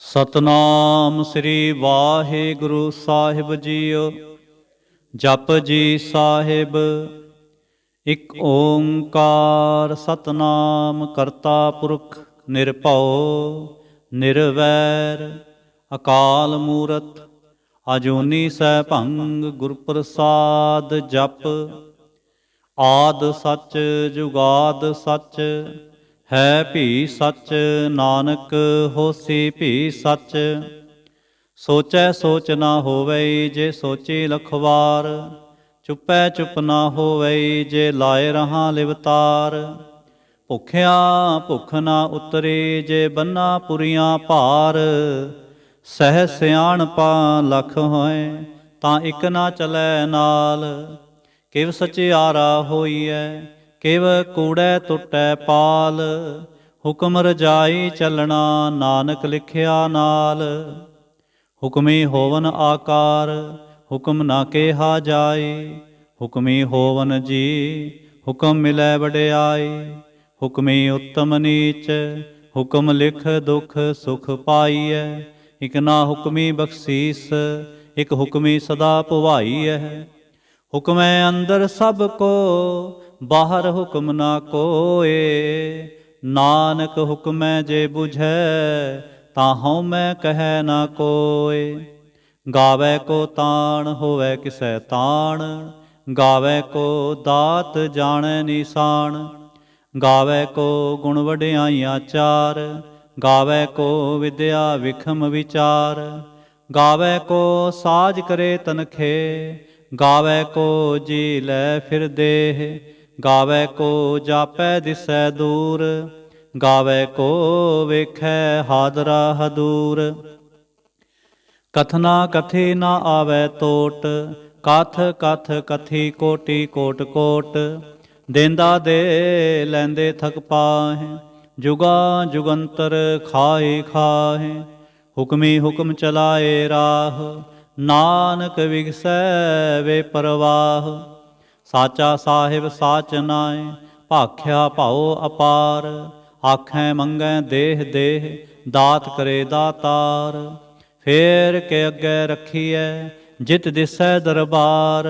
ਸਤਨਾਮ ਸ੍ਰੀ ਵਾਹਿਗੁਰੂ ਸਾਹਿਬ JIO. ਜਪ ਜੀ ਸਾਹਿਬ। ਇਕ ਓੰਕਾਰ ਸਤਨਾਮ ਕਰਤਾ ਪੁਰਖ ਨਿਰਭਉ ਨਿਰਵੈਰ ਅਕਾਲ ਮੂਰਤ ਅਜੂਨੀ ਸੈਭੰ ਗੁਰ ਪ੍ਰਸਾਦ। ਜਪ ਆਦ ਸੱਚ ਜੁਗਾਦ ਸੱਚ ਹੈ ਭੀ ਸੱਚ ਨਾਨਕ ਹੋਸੀ ਭੀ ਸੱਚ। ਸੋਚੈ ਸੋਚ ਨਾ ਹੋਵਈ ਜੇ ਸੋਚੀ ਲਖਵਾਰ। ਚੁੱਪੈ ਚੁੱਪ ਨਾ ਹੋਵਈ ਜੇ ਲਾਏ ਰਹਾ ਲਿਵਤਾਰ। ਭੁੱਖਿਆ ਭੁੱਖ ਨਾ ਉਤਰੀ ਜੇ ਬੰਨਾ ਪੁਰੀਆਂ ਭਾਰ। ਸਹਿ ਸਿਆਣਪਾ ਲਖ ਹੋਏ ਤਾਂ ਇਕ ਨਾ ਚਲੈ ਨਾਲ। ਕਿਵ ਸਚਿਆਰਾ ਹੋਈਐ ਕਿਵ ਕੂੜੈ ਟੁੱਟੈ ਪਾਲ। ਹੁਕਮ ਰਜਾਈ ਚੱਲਣਾ ਨਾਨਕ ਲਿਖਿਆ ਨਾਲ। ਹੁਕਮੀ ਹੋਵਨ ਆਕਾਰ ਹੁਕਮ ਨਾ ਕਿਹਾ ਜਾਏ। ਹੁਕਮੀ ਹੋਵਨ ਜੀ ਹੁਕਮ ਮਿਲੈ ਵਡਿਆਈ। ਹੁਕਮੀ ਉੱਤਮ ਨੀਚ ਹੁਕਮ ਲਿਖ ਦੁਖ ਸੁਖ ਪਾਈਐ। ਇਕ ਨਾ ਹੁਕਮੀ ਬਖਸ਼ੀਸ ਇਕ ਹੁਕਮੀ ਸਦਾ ਭੁਵਾਈਐ। ਹੁਕਮੈ ਅੰਦਰ ਸਭ ਕੋ ਬਾਹਰ ਹੁਕਮ ਨਾ ਕੋਏ। ਨਾਨਕ ਹੁਕਮੈ ਜੇ ਬੁਝੈ ਤਾਂ ਹਉਮੈ ਕਹਿ ਨਾ ਕੋਇ। ਗਾਵੈ ਕੋ ਤਾਣ ਹੋਵੈ ਕਿਸੈ ਤਾਣ। ਗਾਵੈ ਕੋ ਦਾਤ ਜਾਣੈ ਨੀਸਾਨ। ਗਾਵੈ ਕੋ ਗੁਣ ਵਡਿਆਈਆਂ ਚਾਰ। ਗਾਵੈ ਕੋ ਵਿਦਿਆ ਵਿਖਮ ਵਿਚਾਰ। ਗਾਵੈ ਕੋ ਸਾਜ ਕਰੇ ਤਨਖੇ। ਗਾਵੈ ਕੋ ਜੀ ਲੈ ਫਿਰ ਦੇਹ। ਗਾਵੈ ਕੋ ਜਾਪੈ ਦਿਸੈ ਦੂਰ। ਗਾਵੈ ਕੋ ਵੇਖੈ ਹਾਦਰਾ ਹਦੂਰ। ਕਥਨਾ ਕਥੀ ਨਾ ਆਵੈ ਟੋਟ। ਕਥ ਕਥ ਕਥੀ ਕੋਟੀ ਕੋਟ ਕੋਟ। ਦੇਂਦਾ ਦੇ ਲੈਂਦੇ ਥਕ ਪਾਹੇ। ਜੁਗਾ ਜੁਗੰਤਰ ਖਾਏ ਖਾਹੇ। ਹੁਕਮੀ ਹੁਕਮ ਚਲਾਏ ਰਾਹ। ਨਾਨਕ ਵਿਗਸੈ ਵੇ ਪਰਵਾਹ। ਸਾਚਾ ਸਾਹਿਬ ਸਾਚ ਨਾਏ ਭਾਖਿਆ ਭਾਉ ਅਪਾਰ। ਆਖੈ ਮੰਗੈ ਦੇਹ ਦੇਹ ਦਾਤ ਕਰੇ ਦਾਤਾਰ। ਫੇਰ ਕੇ ਅੱਗੇ ਰੱਖੀਐ ਜਿਤ ਦਿਸੈ ਦਰਬਾਰ।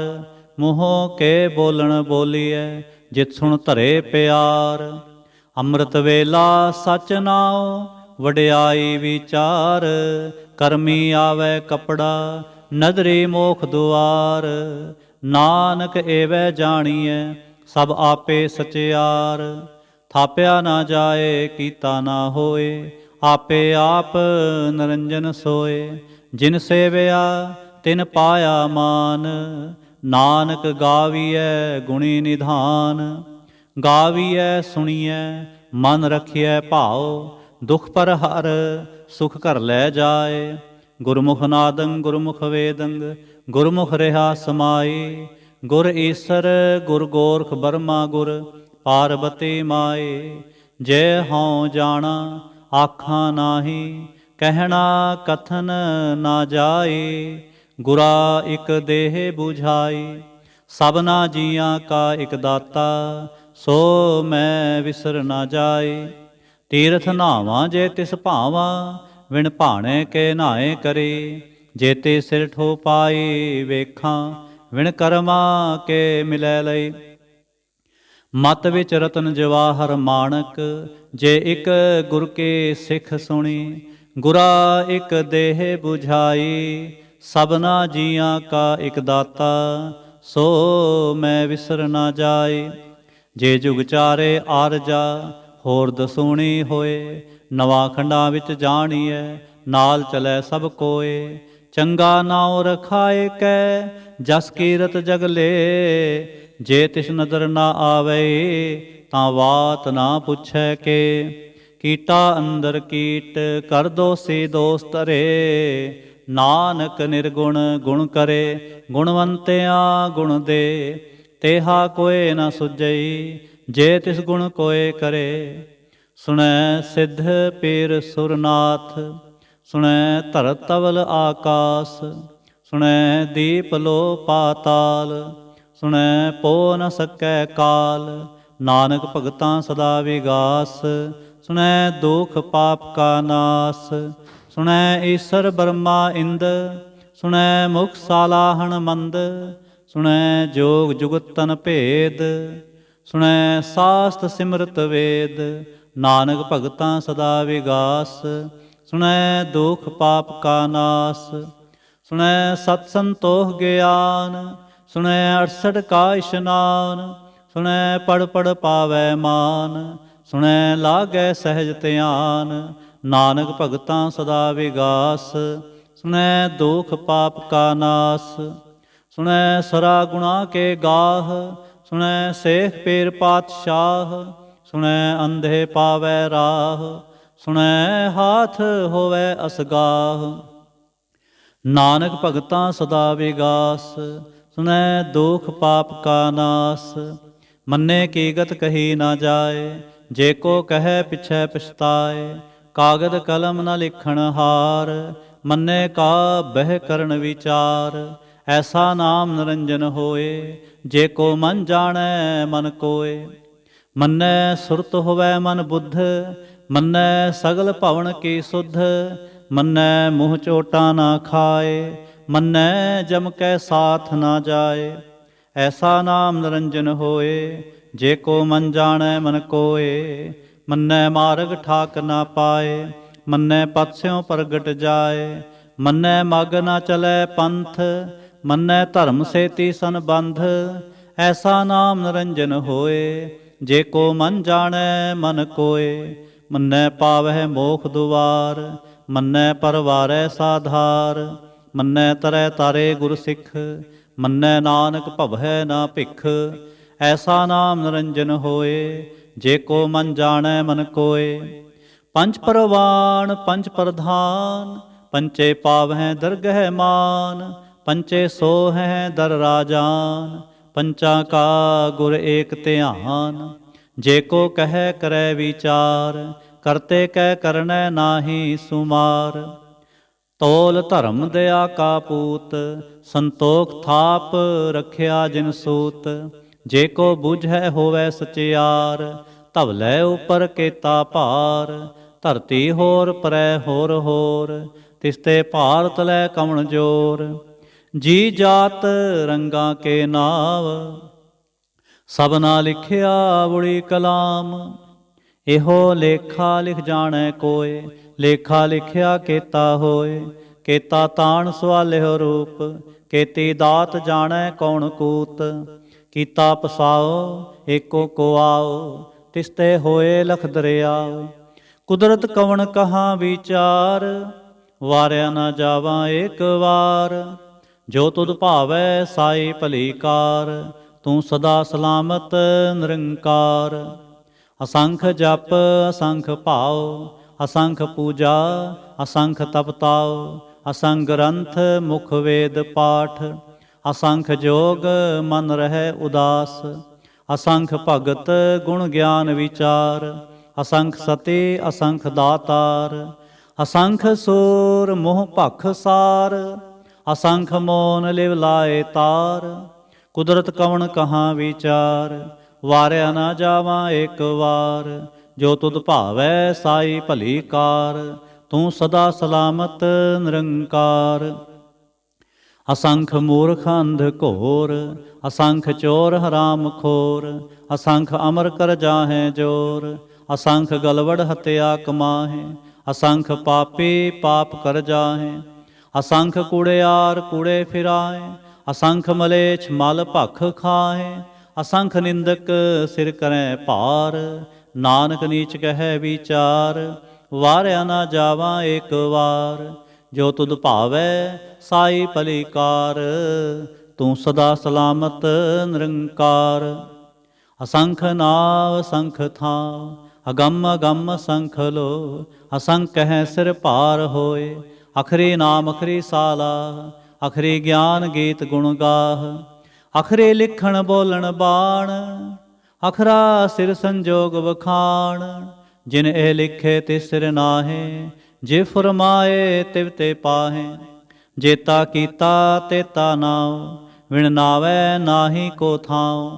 ਮੂੰਹੋਂ ਕੇ ਬੋਲਣ ਬੋਲੀਐ ਜਿਤ ਸੁਣ ਧਰੇ ਪਿਆਰ। ਅੰਮ੍ਰਿਤ ਵੇਲਾ ਸਚ ਨਾਉ ਵਡਿਆਈ ਵਿਚਾਰ। ਕਰਮੀ ਆਵੈ ਕਪੜਾ ਨਦਰੀ ਮੋਖ ਦੁਆਰ। ਨਾਨਕ ਏਵੈ ਜਾਣੀਐ ਸਭ ਆਪੇ ਸਚਿਆਰ। ਥਾਪਿਆ ਨਾ ਜਾਏ ਕੀਤਾ ਨਾ ਹੋਏ। ਆਪੇ ਆਪ ਨਿਰੰਜਨ ਸੋਏ। ਜਿਨ ਸੇਵਿਆ ਤਿਨ ਪਾਇਆ ਮਾਨ। ਨਾਨਕ ਗਾਵੀਐ ਗੁਣੀ ਨਿਧਾਨ। ਗਾਵੀਐ ਸੁਣੀਐ ਮਨ ਰਖੀਐ ਭਾਉ। ਦੁਖ ਪਰ ਹਰ ਸੁਖ ਘਰ ਲੈ ਜਾਏ। ਗੁਰਮੁਖ ਨਾਦੰ ਗੁਰਮੁਖ ਵੇਦੰ ਗੁਰਮੁਖ ਰਿਹਾ ਸਮਾਈ। ਗੁਰ ਈਸਰ ਗੁਰ ਗੋਰਖ ਬਰਮਾ ਗੁਰ ਪਾਰਬਤੀ ਮਾਏ। ਜੇ ਹਉ ਜਾਣਾ ਆਖਾਂ ਨਾਹੀ ਕਹਿਣਾ ਕਥਨ ਨਾ ਜਾਏ। ਗੁਰਾ ਇਕ ਦੇਹ 부ਝਾਈ ਸਭਨਾ ਜੀਆਂ ਕਾ ਇਕ ਦਾਤਾ। ਸੋ ਮੈਂ ਵਿਸਰ ਨਾ ਜਾਏ। ਤੀਰਥ ਨਾਵਾਂ ਜੇ ਤਿਸ ਭਾਵਾਂ ਵਿਣ ਭਾਣੇ ਕੇ ਨਹਾਏ ਕਰੇ। ਜੇਤੇ ਸਿਰ ਠੋ ਪਾਈ ਵੇਖਾਂ ਵਿਣ ਕਰਮਾ ਕੇ ਮਿਲੈ ਲਈ। ਮਤ ਵਿੱਚ ਰਤਨ ਜਵਾਹਰ ਮਾਣਕ ਜੇ ਇਕ ਗੁਰ ਕੇ ਸਿੱਖ ਸੁਣੀ। ਗੁਰਾ ਇਕ ਦੇਹ 부ਝਾਈ ਸਭਨਾ ਜੀਆਂ ਕਾ ਇਕ ਦਾਤਾ। ਸੋ ਮੈਂ ਵਿਸਰ ਨਾ ਜਾਏ। ਜੇ ਜੁਗ ਚਾਰੇ ਆਰਜਾ ਹੋਰ ਦਸੂਣੀ ਹੋਏ। ਨਵਾਂ ਖੰਡਾਂ ਵਿੱਚ ਜਾਣੀਐ ਨਾਲ ਚਲੈ ਸਭ ਕੋਏ। ਚੰਗਾ ਨਾਉ ਰਖਾਏ ਕੈ ਜਸ ਕੀਰਤ ਜਗ ਲੇ। ਜੇ ਤਿਸ ਨਦਰ ਨਾ ਆਵੇ ਤਾਂ ਬਾਤ ਨਾ ਪੁੱਛੈ ਕੇ। ਕੀਟਾ ਅੰਦਰ ਕੀਟ ਕਰ ਦੋਸੀ ਦੋਸ ਧਰੇ। ਨਾਨਕ ਨਿਰਗੁਣ ਗੁਣ ਕਰੇ ਗੁਣਵੰਤਿਆਂ ਗੁਣ ਦੇ। ਤੇਹਾ ਕੋਏ ਨਾ ਸੁਝਈ ਜੇ ਤਿਸ ਗੁਣ ਕੋਏ ਕਰੇ। ਸੁਣੈ ਸਿੱਧ ਪੀਰ ਸੁਰਨਾਥ ਸੁਣੈ ਧਰਤ ਤਵਲ ਆਕਾਸ। ਸੁਣੈ ਦੀਪ ਲੋ ਪਾਤਾਲ ਸੁਣੈ ਪੋ ਨ ਸਕੈ ਕਾਲ। ਨਾਨਕ ਭਗਤਾਂ ਸਦਾ ਵਿਗਾਸ ਸੁਣੈ ਦੁਖ ਪਾਪ ਕਾ ਨਾਸ। ਸੁਣੈ ਈਸਰ ਬਰਮਾ ਇੰਦ, ਸੁਣੈ ਮੁਖ ਸਾਲਾਹਣ ਮੰਦ, ਸੁਣੈ ਜੋਗ ਜੁਗਤਨ ਭੇਦ, ਸੁਣੈ ਸਾਸਤ ਸਿਮਰਤ ਵੇਦ, ਨਾਨਕ ਭਗਤਾਂ ਸਦਾ ਵਿਗਾਸ, ਸੁਣੈ ਦੁਖ ਪਾਪ ਕਾ ਨਾਸ, ਸੁਣੈ ਸਤ ਸੰਤੋਖ ਗਿਆਨ, ਸੁਣੈ 68 ਕਾ ਇਸ਼ਨਾਨ, ਸੁਣੈ ਪੜ ਪੜ ਪਾਵੈ ਮਾਨ, ਸੁਣੈ ਲਾਗੈ ਸਹਿਜ ਧਿਆਨ, ਨਾਨਕ ਭਗਤਾਂ ਸਦਾ ਵਿਗਾਸ, ਸੁਣੈ ਦੁਖ ਪਾਪ ਕਾ ਨਾਸ, ਸੁਣੈ ਸਰਾ ਗੁਣਾ ਕੇ ਗਾਹ, ਸੁਣੈ ਸੇਖ ਪੀਰ ਪਾਤਸ਼ਾਹ, ਸੁਣੈ ਅੰਧੇ ਪਾਵੈ ਰਾਹ, ਸੁਣੈ ਹਾਥ ਹੋਵੈ ਅਸਗਾਹ, ਨਾਨਕ ਭਗਤਾਂ ਸਦਾ ਵਿਗਾਸ, ਸੁਣੈ ਦੁਖ ਪਾਪ ਕਾ ਨਾਸ, ਮੰਨੇ ਕੀ ਗਤ ਕਹੀ ਨਾ ਜਾਏ, ਜੇ ਕੋ ਕਹੈ ਪਿਛੈ ਪਛਤਾਏ, ਕਾਗਦ ਕਲਮ ਨ ਲਿਖਣ ਹਾਰ, ਮੰਨੇ ਕਾ ਬਹਿ ਕਰਨ ਵਿਚਾਰ, ਐਸਾ ਨਾਮ ਨਿਰੰਜਨ ਹੋਏ, ਜੇ ਕੋ ਮਨ ਜਾਣੈ ਮਨ ਕੋਏ, ਮੰਨੈ ਸੁਰਤ ਹੋਵੈ ਮਨ ਬੁੱਧ, ਮੰਨੈ ਸਗਲ ਭਵਨ ਕੀ ਸੁਧ, ਮੰਨੈ ਮੂੰਹ ਝੋਟਾ ਨਾ ਖਾਏ, ਮੰਨੈ ਜਮ ਕੈ ਸਾਥ ਨਾ ਜਾਏ, ਐਸਾ ਨਾਮ ਨਿਰੰਜਨ ਹੋਏ, ਜੇ ਕੋ ਮਨ ਜਾਣੈ ਮਨ ਕੋਏ, ਮੰਨੈ ਮਾਰਗ ਠਾਕ ਨਾ ਪਾਏ, ਮੰਨੈ ਪਤਸਿਉ ਪ੍ਰਗਟ ਜਾਏ, ਮੰਨੈ ਮਗ ਨਾ ਚਲੈ ਪੰਥ, ਮੰਨੈ ਧਰਮ ਸੇਤੀ ਸੰਬੰਧ, ਐਸਾ ਨਾਮ ਨਿਰੰਜਨ ਹੋਏ, ਜੇ ਕੋ ਮਨ ਜਾਣੈ ਮਨ ਕੋਏ, ਮੰਨੈ ਪਾਵਹਿ ਮੋਖ ਦੁਆਰ, ਮੰਨੈ ਪਰਵਾਰੈ ਸਾਧਾਰ, ਮੰਨੈ ਤਰੈ ਤਾਰੇ ਗੁਰ ਸਿੱਖ, ਮੰਨੈ ਨਾਨਕ ਭਵਹਿ ਨਾ ਭਿਖ, ਐਸਾ ਨਾਮ ਨਿਰੰਜਨ ਹੋਏ, ਜੇ ਕੋ ਮਨ ਜਾਣੈ ਮਨ ਕੋਏ, ਪੰਚ ਪਰਵਾਨ ਪੰਚ ਪ੍ਰਧਾਨ, ਪੰਚੇ ਪਾਵਹਿ ਦਰਗਹਿ ਮਾਨ, ਪੰਚੇ ਸੋਹੈ ਦਰ ਰਾਜਾਨ, ਪੰਚਾਂ ਕਾ ਗੁਰ ਏਕ ਧਿਆਨ, ਜੇ ਕੋ ਕਹਿ ਕਰੈ ਵਿਚਾਰ, ਕਰਤੇ ਕਹਿ ਕਰਨੈ ਨਾਹੀ ਸੁਮਾਰ, ਤੋਲ ਧਰਮ ਦਇਆ ਕਾ ਪੂਤ, ਸੰਤੋਖ ਥਾਪ ਰਖਿਆ ਜਿਨ ਸੂਤ, ਜੇ ਕੋ ਬੁਝੈ ਹੋਵੈ ਸਚਿਆਰ, ਧਵਲੇ ਉਪਰ ਕੇਤਾ ਭਾਰ, ਧਰਤੀ ਹੋਰ ਪਰੈ ਹੋਰ ਹੋਰ, ਤਿਸਤੇ ਭਾਰ ਤਲੈ ਕਵਣ ਜੋਰ, ਜੀ ਜਾਤ ਰੰਗਾਂ ਕੇ ਨਾਵ, ਸਭਨਾ ਲਿਖਿਆ ਬੁੜੀ ਕਲਾਮ, ਇਹੋ ਲੇਖਾ ਲਿਖ ਜਾਣੈ ਕੋਏ, ਲੇਖਾ ਲਿਖਿਆ ਕੇਤਾ ਹੋਏ, ਕੇਤਾ ਤਾਣ ਸਵਾਲਿਓ ਰੂਪ, ਕੇਤੀ ਦਾਤ ਜਾਣੈ ਕੌਣ ਕੂਤ, ਕੀਤਾ ਪਸਾਓ ਏਕੋ ਕੋ ਆਓ, ਤਿਸਤੇ ਹੋਏ ਲਖ ਦਰਿਆਓ, ਕੁਦਰਤ ਕਵਣ ਕਹਾਂ ਵਿਚਾਰ, ਵਾਰਿਆ ਨਾ ਜਾਵਾਂ ਏਕ ਵਾਰ, ਜੋ ਤੁਧ ਭਾਵੈ ਸਾਈ ਭਲੀ ਕਾਰ, ਤੂੰ ਸਦਾ ਸਲਾਮਤ ਨਿਰੰਕਾਰ, ਅਸੰਖ ਜਪ ਅਸੰਖ ਭਾਉ, ਅਸੰਖ ਪੂਜਾ ਅਸੰਖ ਤਪਤਾਉ, ਅਸੰਖ ਗ੍ਰੰਥ ਮੁਖ ਵੇਦ ਪਾਠ, ਅਸੰਖ ਜੋਗ ਮਨ ਰਹਿ ਉਦਾਸ, ਅਸੰਖ ਭਗਤ ਗੁਣ ਗਿਆਨ ਵਿਚਾਰ, ਅਸੰਖ ਸਤੀ ਅਸੰਖ ਦਾਤਾਰ, ਅਸੰਖ ਸੂਰ ਮੋਹ ਭਖ ਸਾਰ, ਅਸੰਖ ਮੋਨ ਲਿਵ ਲਾਏ ਤਾਰ, ਕੁਦਰਤ ਕਵਣ ਕਹਾਂ ਵਿਚਾਰ, ਵਾਰਿਆ ਨਾ ਜਾਵਾਂ ਏਕ ਵਾਰ, ਜੋ ਤੁਧ ਭਾਵੈ ਸਾਈ ਭਲੀ ਕਾਰ, ਤੂੰ ਸਦਾ ਸਲਾਮਤ ਨਿਰੰਕਾਰ, ਅਸੰਖ ਮੂਰਖ ਅੰਧ ਘੋਰ, ਅਸੰਖ ਚੋਰ ਹਰਾਮ ਖੋਰ, ਅਸੰਖ ਅਮਰ ਕਰ ਜਾਹੇ ਜੋਰ, ਅਸੰਖ ਗਲਵੜ ਹਤਿਆ ਕਮਾਹੇ, ਅਸੰਖ ਪਾਪੀ ਪਾਪ ਕਰ ਜਾਹੇ, ਅਸੰਖ ਕੂੜਿਆਰ ਕੂੜੇ ਫਿਰਾਏ, ਅਸੰਖ ਮਲੇਛ ਮਲ ਭਖ ਖਾਹੇ, ਅਸੰਖ ਨਿੰਦਕ ਸਿਰ ਕਰੈ ਭਾਰ, ਨਾਨਕ ਨੀਚ ਕਹਿ ਵਿਚਾਰ, ਵਾਰਿਆ ਨਾ ਜਾਵਾਂ ਏਕ ਵਾਰ, ਜੋ ਤੁਧ ਭਾਵੈ ਸਾਈ ਭਲੀ ਕਾਰ, ਤੂੰ ਸਦਾ ਸਲਾਮਤ ਨਿਰੰਕਾਰ, ਅਸੰਖ ਨਾਵ ਅਸੰਖ ਥਾਂ, ਅਗੰਮ ਅਗੰਮ ਅਸੰਖ ਲੋ, ਅਸੰਖ ਕਹਿ ਸਿਰ ਭਾਰ ਹੋਏ, ਅਖਰੀ ਨਾਮ ਅਖਰੀ ਸਾਲਾ, ਅਖਰੀ ਗਿਆਨ ਗੀਤ ਗੁਣ ਗਾਹ, ਅਖਰੇ ਲਿਖਣ ਬੋਲਣ ਬਾਣ, ਅਖਰਾ ਸਿਰ ਸੰਜੋਗ ਵਖਾਣ, ਜਿਨ ਇਹ ਲਿਖੇ ਤਿਸ ਸਿਰ ਨਾਹੇ, ਜੇ ਫਰਮਾਏ ਤਿਵ ਤੇ ਪਾਹੇ, ਜੇਤਾ ਕੀਤਾ ਤੇਤਾ ਨਾਉ, ਵਿਣ ਨਾਵੈ ਨਾਹੀ ਕੋ ਥਾਉ,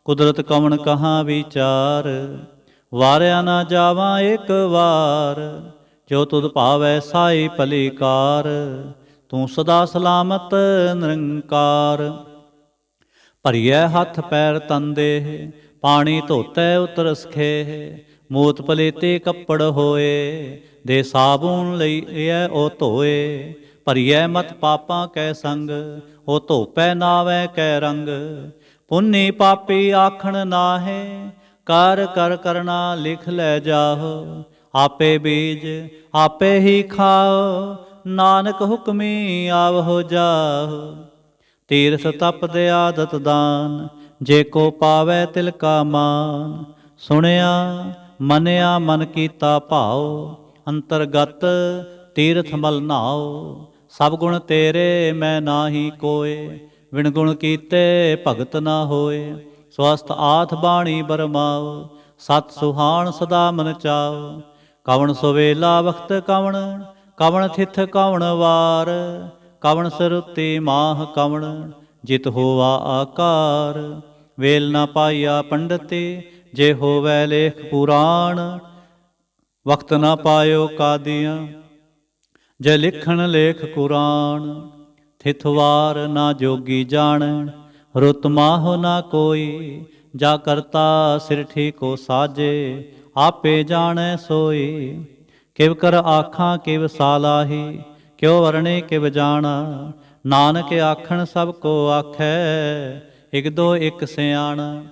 ਕੁਦਰਤ ਕਵਣ ਕਹਾਂ ਵਿਚਾਰ, ਵਾਰਿਆ ਨਾ ਜਾਵਾਂ ਏਕ ਵਾਰ, ਜੋ ਤੁਧ ਭਾਵੈ ਸਾਈ ਭਲੀ ਕਾਰ। ਤੂੰ ਸਦਾ ਸਲਾਮਤ ਨਿਰੰਕਾਰ। ਭਰੀਐ ਹੱਥ ਪੈਰ ਤਨ ਦੇਹ, ਪਾਣੀ ਧੋਤੈ ਉਤਰਸ ਖੇਹ। ਮੂਤ ਪਲੇਤੇ ਕੱਪੜ ਹੋਏ, ਦੇ ਸਾਬੂਨ ਲਈਐ ਉਹ ਧੋਏ। ਭਰੀਐ ਮਤ ਪਾਪਾਂ ਕੈ ਸੰਗ, ਉਹ ਧੋਪੈ ਨਾਵੈ ਕੈ ਰੰਗ। ਪੁੰਨੀ ਪਾਪੀ ਆਖਣ ਨਾਹੇ, ਕਰ ਕਰ ਕਰਨਾ ਲਿਖ ਲੈ ਜਾਹੋ। ਆਪੇ ਬੀਜ ਆਪੇ ਹੀ ਖਾਓ, ਨਾਨਕ ਹੁਕਮੀ ਆਵਹੁ ਜਾਹੋ। ਤੀਰਥ ਤਪ ਦੇ ਆਦਤ ਦਾਨ, ਜੇ ਕੋ ਪਾਵੈ ਤਿਲ ਕਾ ਮਾਨ। ਸੁਣਿਆ ਮੰਨਿਆ ਮਨ ਕੀਤਾ ਭਾਉ, ਅੰਤਰਗਤ ਤੀਰਥ ਮਲ ਨਾਉ। ਸਭ ਗੁਣ ਤੇਰੇ ਮੈਂ ਨਾਹੀ ਕੋਏ, ਵਿਣ ਗੁਣ ਕੀਤੇ ਭਗਤ ਨਾ ਹੋਏ। ਸਵਸਤ ਆਥ ਬਾਣੀ ਬਰਮਾਓ, ਸਤ ਸੁਹਾਣ ਸਦਾ ਮਨ ਚਾਓ। ਕਵਣ ਸੁਵੇਲਾ ਵਖਤ ਕਵਣ, ਕਵਣ ਥਿਥ ਕਵਣ ਵਾਰ। ਕਵਣ ਸਰੁਤੀ ਮਾਹ ਕਵਣ, ਜਿਤ ਹੋਵਾ ਆਕਾਰ। ਵੇਲ ਨਾ ਪਾਈਆ ਪੰਡਤੀ, ਜੇ ਹੋਵੈ ਲੇਖ ਪੁਰਾਣ। ਵਕਤ ਨਾ ਪਾਇਓ ਕਾਦੀਆਂ, ਜੇ ਲਿਖਣ ਲੇਖ ਕੁਰਾਨ। ਥਿਥਵਾਰ ਨਾ ਜੋਗੀ ਜਾਣੈ, ਰੁਤ ਮਾਹੁ ਨਾ ਕੋਈ। ਜਾ ਕਰਤਾ ਸਿਰ ਠੀਕੋ ਸਾਜੇ, ਆਪੇ ਜਾਣੈ ਸੋਈ। ਕਿਵ ਕਰ ਆਖਾਂ ਕਿਵ ਸਾਲਾਹੀ, ਕਿਉ ਵਰਣੇ ਕਿਵ ਜਾਣਾ। ਨਾਨਕ ਆਖਣ ਸਭ ਕੋ ਆਖੈ, ਇਕ ਦੋ ਇਕ ਸਿਆਣਾ।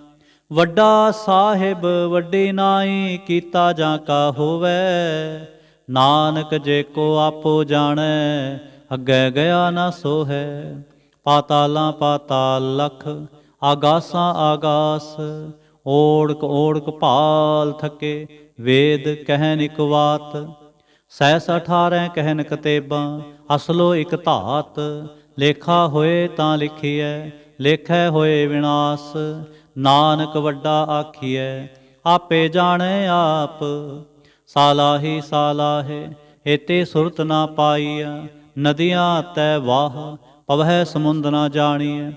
ਵੱਡਾ ਸਾਹਿਬ ਵੱਡੀ ਨਾਈ, ਕੀਤਾ ਜਾਂ ਕਾ ਹੋਵੈ। ਨਾਨਕ ਜੇ ਕੋ ਆਪੋ ਜਾਣੈ, ਅੱਗੇ ਗਿਆ ਨਾ ਸੋਹੈ। ਪਾਤਾਲਾਂ ਪਾਤਾਲ ਲਖ, ਆਗਾਸਾਂ ਆਗਾਸ। ਓੜਕ ਓੜਕ ਭਾਲ ਥਕੇ, ਵੇਦ ਕਹਿਨ ਇਕ ਵਾਤ। ਸੈਸ 18 ਕਹਿਨ ਕਤੇਬਾਂ, ਅਸਲੋ ਇਕ ਧਾਤ। ਲੇਖਾ ਹੋਏ ਤਾਂ ਲਿਖੀਐ, ਲੇਖੈ ਹੋਏ ਵਿਨਾਸ਼। ਨਾਨਕ ਵੱਡਾ ਆਖੀਐ, ਆਪੇ ਜਾਣੈ ਆਪ। ਸਾਲਾਹੀ ਸਾਲਾਹੇ, ਏਤੇ ਸੁਰਤ ਨਾ ਪਾਈਆ। ਨਦੀਆਂ ਤੈ ਵਾਹ, ਪਵਹਿ ਸਮੁੰਦ ਨਾ ਜਾਣੀਐ।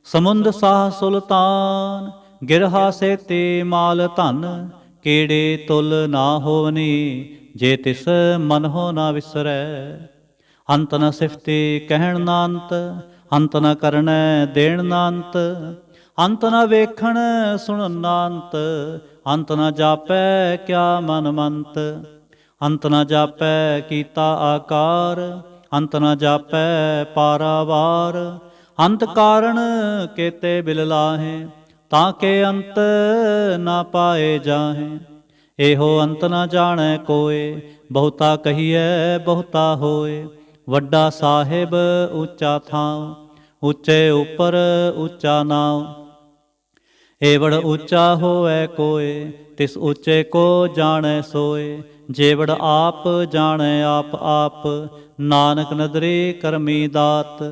ਸਮੁੰਦ ਸਾਹ ਸੁਲਤਾਨ, ਗਿਰਹਾ ਸੇਤੀ ਮਾਲ ਧਨ। ਕੀੜੇ ਤੁਲ ਨਾ ਹੋਵਨੀ, ਜੇ ਤਿਸ ਮਨ ਹੋ ਨਾ ਵਿਸਰੈ। ਅੰਤ ਨ ਸਿਫਤੀ ਕਹਿਣ ਨਾ ਅੰਤ, ਅੰਤ ਨ ਕਰਨੈ ਦੇਣ ਨਾ ਅੰਤ। ਅੰਤ ਨ ਵੇਖਣ ਸੁਣਨ ਨਾ ਅੰਤ, ਅੰਤ ਨ ਜਾਪੈ ਕਿਆ ਮਨ ਮੰਤ। ਅੰਤ ਨ ਜਾਪੈ ਕੀਤਾ ਆਕਾਰ, ਅੰਤ ਨ ਜਾਪੈ ਪਾਰਾਵਾਰ। ਅੰਤ ਕਾਰਣ ਕੇਤੇ ਬਿਲ ਲਾਹੇ, ਤਾਂ ਕੇ ਅੰਤ ਨਾ ਪਾਏ ਜਾਹੇ। ਇਹੋ ਅੰਤ ਨਾ ਜਾਣੈ ਕੋਏ, ਬਹੁਤਾ ਕਹੀਐ ਬਹੁਤਾ ਹੋਏ। ਵੱਡਾ ਸਾਹਿਬ ਉੱਚਾ ਥਾਂ, ਉੱਚੇ ਉੱਪਰ ਉੱਚਾ ਨਾਉ। ਏਵੜ ਉੱਚਾ ਹੋਵੈ ਕੋਏ, ਤਿਸ ਉੱਚੇ ਕੋ ਜਾਣੈ ਸੋਏ। ਜੇਵੜ ਆਪ ਜਾਣੈ ਆਪ ਆਪ, ਨਾਨਕ ਨਦਰੀ ਕਰਮੀ ਦਾਤ।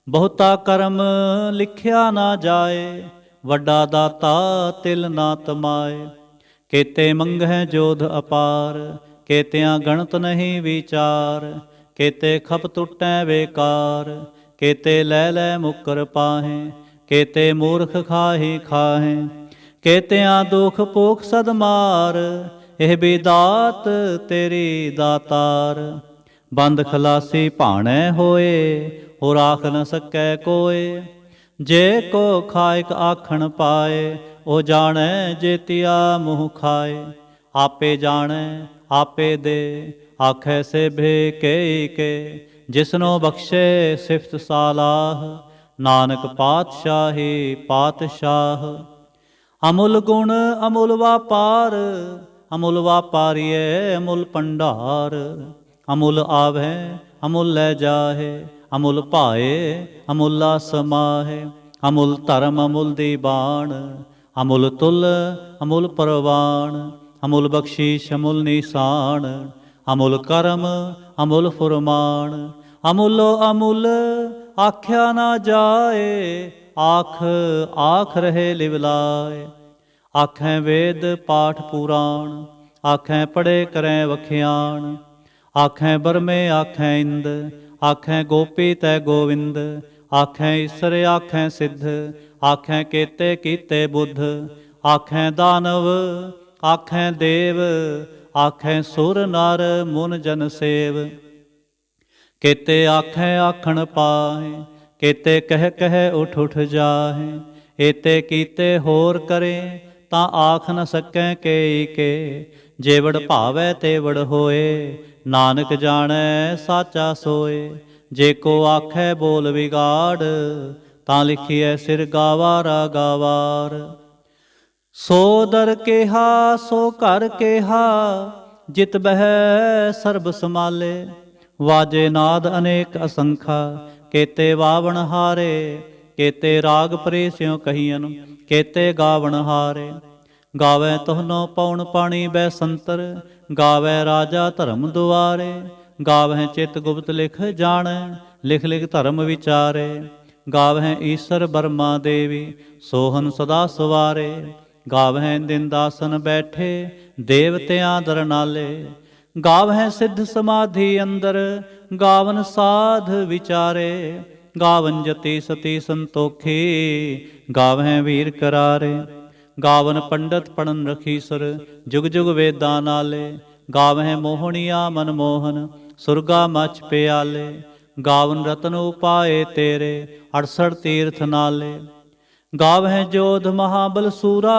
ਬਹੁਤਾ ਕਰਮ ਲਿਖਿਆ ਨਾ ਜਾਏ, ਵੱਡਾ ਦਾਤਾ ਤਿਲ ਨਾ ਤਮਾਏ। ਕੇਤੇ ਮੰਗਹਿ ਜੋਧ ਅਪਾਰ, ਕੇਤਿਆਂ ਗਣਤ ਨਹੀਂ ਵਿਚਾਰ। ਕੇਤੇ ਖਪ ਟੁੱਟੈ ਬੇਕਾਰ, ਕੇਤੇ ਲੈ ਲੈ ਮੁਕਰ ਪਾਹੇ। ਕੇਤੇ ਮੂਰਖ ਖਾਹੀ ਖਾਹੇ, ਕੇਤਿਆਂ ਦੁਖ ਭੋਖ ਸਦ ਮਾਰ। ਇਹ ਵੀ ਦਾਤ ਤੇਰੀ ਦਾਤਾਰ। ਬੰਦ ਖਲਾਸੀ ਭਾਣੈ ਹੋਏ, ਹੋਰ ਆਖ ਨ ਸਕੈ ਕੋਏ। ਜੇ ਕੋ ਖਾਇਕ ਆਖਣ ਪਾਏ, ਉਹ ਜਾਣੈ ਜੇਤੀਆ ਮੂੰਹ ਖਾਏ। ਆਪੇ ਜਾਣੈ ਆਪੇ ਦੇ, ਆਖੈ ਸੇਭੇ ਕੇ ਕੇ। ਜਿਸਨੋ ਬਖਸ਼ੇ ਸਿਫਤ ਸਾਲਾਹ, ਨਾਨਕ ਪਾਤਸ਼ਾਹੀ ਪਾਤਸ਼ਾਹ। ਅਮੁੱਲ ਗੁਣ ਅਮੁੱਲ ਵਾਪਾਰ, ਅਮੁੱਲ ਵਾਪਾਰੀਏ ਅਮੁੱਲ ਭੰਡਾਰ। ਅਮੁੱਲ ਆਵੈ ਅਮੁੱਲ ਲੈ ਜਾਹੇ, ਅਮੁੱਲ ਭਾਏ ਅਮੁੱਲਾ ਸਮਾਹੇ। ਅਮੁੱਲ ਧਰਮ ਅਮੁੱਲ ਦੀਬਾਨ, ਅਮੁੱਲ ਤੁਲ ਅਮੁੱਲ ਪਰਵਾਨ। ਅਮੁੱਲ ਬਖਸ਼ੀਸ਼ ਅਮੁੱਲ ਨੀਸਾਨ, ਅਮੁੱਲ ਕਰਮ ਅਮੁੱਲ ਫੁਰਮਾਨ। ਅਮੁੱਲੋ ਅਮੁੱਲ ਆਖਿਆ ਨਾ ਜਾਏ, ਆਖ ਆਖ ਰਹੇ ਲਿਵਲਾਏ। ਆਖੈ ਵੇਦ ਪਾਠ ਪੁਰਾਣ, ਆਖੈ ਪੜ੍ਹੇ ਕਰੈ ਵਖਿਆਣ। ਆਖੈ ਬਰਮੇ ਆਖੈ ਇੰਦ, ਆਖੈ ਗੋਪੀ ਤੈ ਗੋਵਿੰਦ। ਆਖੈ ਈਸਰ ਆਖੈ ਸਿੱਧ, ਆਖੈ ਕੇਤੇ ਕੀਤੇ ਬੁੱਧ। ਆਖੈ ਦਾਨਵ ਆਖੈ ਦੇਵ, ਆਖੈ ਸੁਰ ਨਰ ਮੁਨ ਜਨ ਸੇਵ। ਕੇਤੇ ਆਖੈ ਆਖਣ ਪਾਹੇ, ਕੇਤੇ ਕਹਿ ਕਹਿ ਉਠ ਉਠ ਜਾਹੇ। ਏਤੇ ਕੀਤੇ ਹੋਰ ਕਰੇ, ਤਾਂ ਆਖ ਨ ਸਕੈ ਕੇ ਕੇ। ਜੇਵੜ ਭਾਵੈ ਤੇਵੜ ਹੋਏ, ਨਾਨਕ ਜਾਣੈ ਸਾਚਾ ਸੋਏ। ਜੇ ਕੋ ਆਖੈ ਬੋਲ ਵਿਗਾੜ, ਤਾਂ ਲਿਖੀਐ ਸਿਰ ਗਾਵਾਰਾ ਗਾਵਾਰ। ਸੋ ਦਰ ਕੇਹਾ ਸੋ ਘਰ ਕੇਹਾ, ਜਿਤ ਬਹਿ ਸਰਬ ਸਮਾਲੇ। ਵਾਜੇ ਨਾਦ ਅਨੇਕ ਅਸੰਖਾ, ਕੇਤੇ ਵਾਵਣ ਹਾਰੇ। ਕੇਤੇ ਰਾਗ ਪ੍ਰੇਸਿਓ ਕਹੀਅਨ, ਕੇਤੇ ਗਾਵਣ ਹਾਰੇ। ਗਾਵੈ ਤੋਹਨੋ ਪਉਣ ਪਾਣੀ ਬੈ ਸੰਤਰ, ਗਾਵੈ ਰਾਜਾ ਧਰਮ ਦੁਆਰੇ। ਗਾਵਹਿ ਚਿਤ ਗੁਪਤ ਲਿਖ ਜਾਣੈ, ਲਿਖ ਲਿਖ ਧਰਮ ਵਿਚਾਰੇ। ਗਾਵਹਿ ਈਸਰ ਬਰਮਾ ਦੇਵੀ, ਸੋਹਨ ਸਦਾ ਸਵਾਰੇ। ਗਾਵਹਿ ਦਿਨ ਦਾਸਨ ਬੈਠੇ, ਦੇਵਤਿਆਂ ਦਰ ਨਾਲੇ। ਗਾਵਹਿ ਸਿੱਧ ਸਮਾਧੀ ਅੰਦਰ, ਗਾਵਨ ਸਾਧ ਵਿਚਾਰੇ। ਗਾਵਨ ਜਤੀ ਸਤੀ ਸੰਤੋਖੀ, ਗਾਵਹਿ ਵੀਰ ਕਰਾਰੇ। ਗਾਵਨ ਪੰਡਤ ਪੜਨ ਰਖੀਸਰ, ਜੁਗ ਜੁਗ ਵੇਦਾਂ ਨਾਲੇ। ਗਾਵਹਿ ਮੋਹਣੀਆ ਮਨ ਮੋਹਨ, ਸੁਰਗਾ ਮਚ ਪਿਆਲੇ। ਗਾਵਨ ਰਤਨ ਉਪਾਏ ਤੇਰੇ, 68 ਤੀਰਥ ਨਾਲੇ। ਗਾਵਹਿ ਜੋਧ ਮਹਾਬਲ ਸੂਰਾ,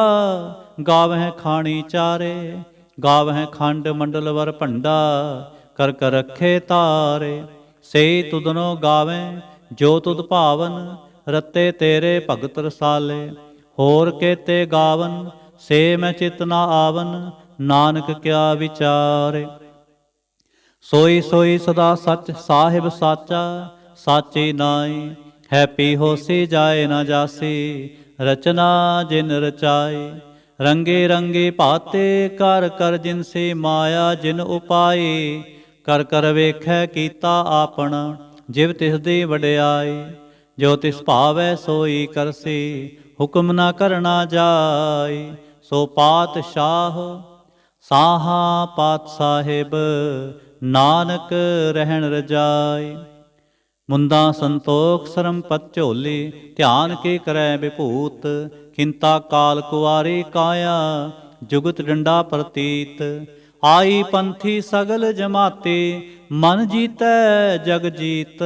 ਗਾਵਹਿ ਖਾਣੀ ਚਾਰੇ। ਗਾਵਹਿ ਖੰਡ ਮੰਡਲ ਵਰ ਭੰਡਾ, ਕਰ ਕਰ ਰਖੇ ਤਾਰੇ। ਸਈ ਤੁਧਨੋ ਗਾਵੈ ਜੋ ਤੁਧ ਭਾਵਨ, ਰਤੇ ਤੇਰੇ ਭਗਤ ਰਸਾਲੇ। ਹੋਰ ਕੇਤੇ ਗਾਵਨ, ਸੇ ਮੈਂ ਚਿਤ ਨਾ ਆਵਨ। ਨਾਨਕ ਕਿਆ ਵਿਚਾਰੇ। ਸੋਈ ਸੋਈ ਸਦਾ ਸੱਚ ਸਾਹਿਬ ਸਾਚਾ, ਸਾਚੀ ਨਾਈ। ਹੈ ਪੀ ਹੋਸੀ ਜਾਏ ਨਾ ਜਾਸੀ, ਰਚਨਾ ਜਿਨ ਰਚਾਈ। ਰੰਗੇ ਰੰਗੇ ਭਾਤੇ ਕਰ ਕਰ ਜਿਨਸੀ ਮਾਇਆ ਜਿਨ ਉਪਾਈ। ਕਰ ਕਰ ਵੇਖੈ ਕੀਤਾ ਆਪਣਾ, ਜਿਵ ਤਿਸ ਦੀ ਵਡਿਆਈ। ਜੋ ਤਿਸ ਭਾਵੈ ਸੋਈ ਕਰਸੀ, ਹੁਕਮ ਨਾ ਕਰਨਾ ਜਾਈ। ਸੋ ਪਾਤਸ਼ਾਹ ਸਾਹਾ ਪਾਤ ਸਾਹਿਬ, ਨਾਨਕ ਰਹਿਣ ਰਜਾਈ। ਮੁੰਦਾ ਸੰਤੋਖ ਸਰਮ ਪਤ ਝੋਲੀ, ਧਿਆਨ ਕੀ ਕਰੈ ਵਿਭੂਤ। ਖਿੰਤਾ ਕਾਲ ਕੁਆਰੀ ਕਾਇਆ, ਜੁਗਤ ਡੰਡਾ ਪ੍ਰਤੀਤ। ਆਈ ਪੰਥੀ ਸਗਲ ਜਮਾਤੀ, ਮਨ ਜੀਤੈ ਜਗ ਜੀਤ।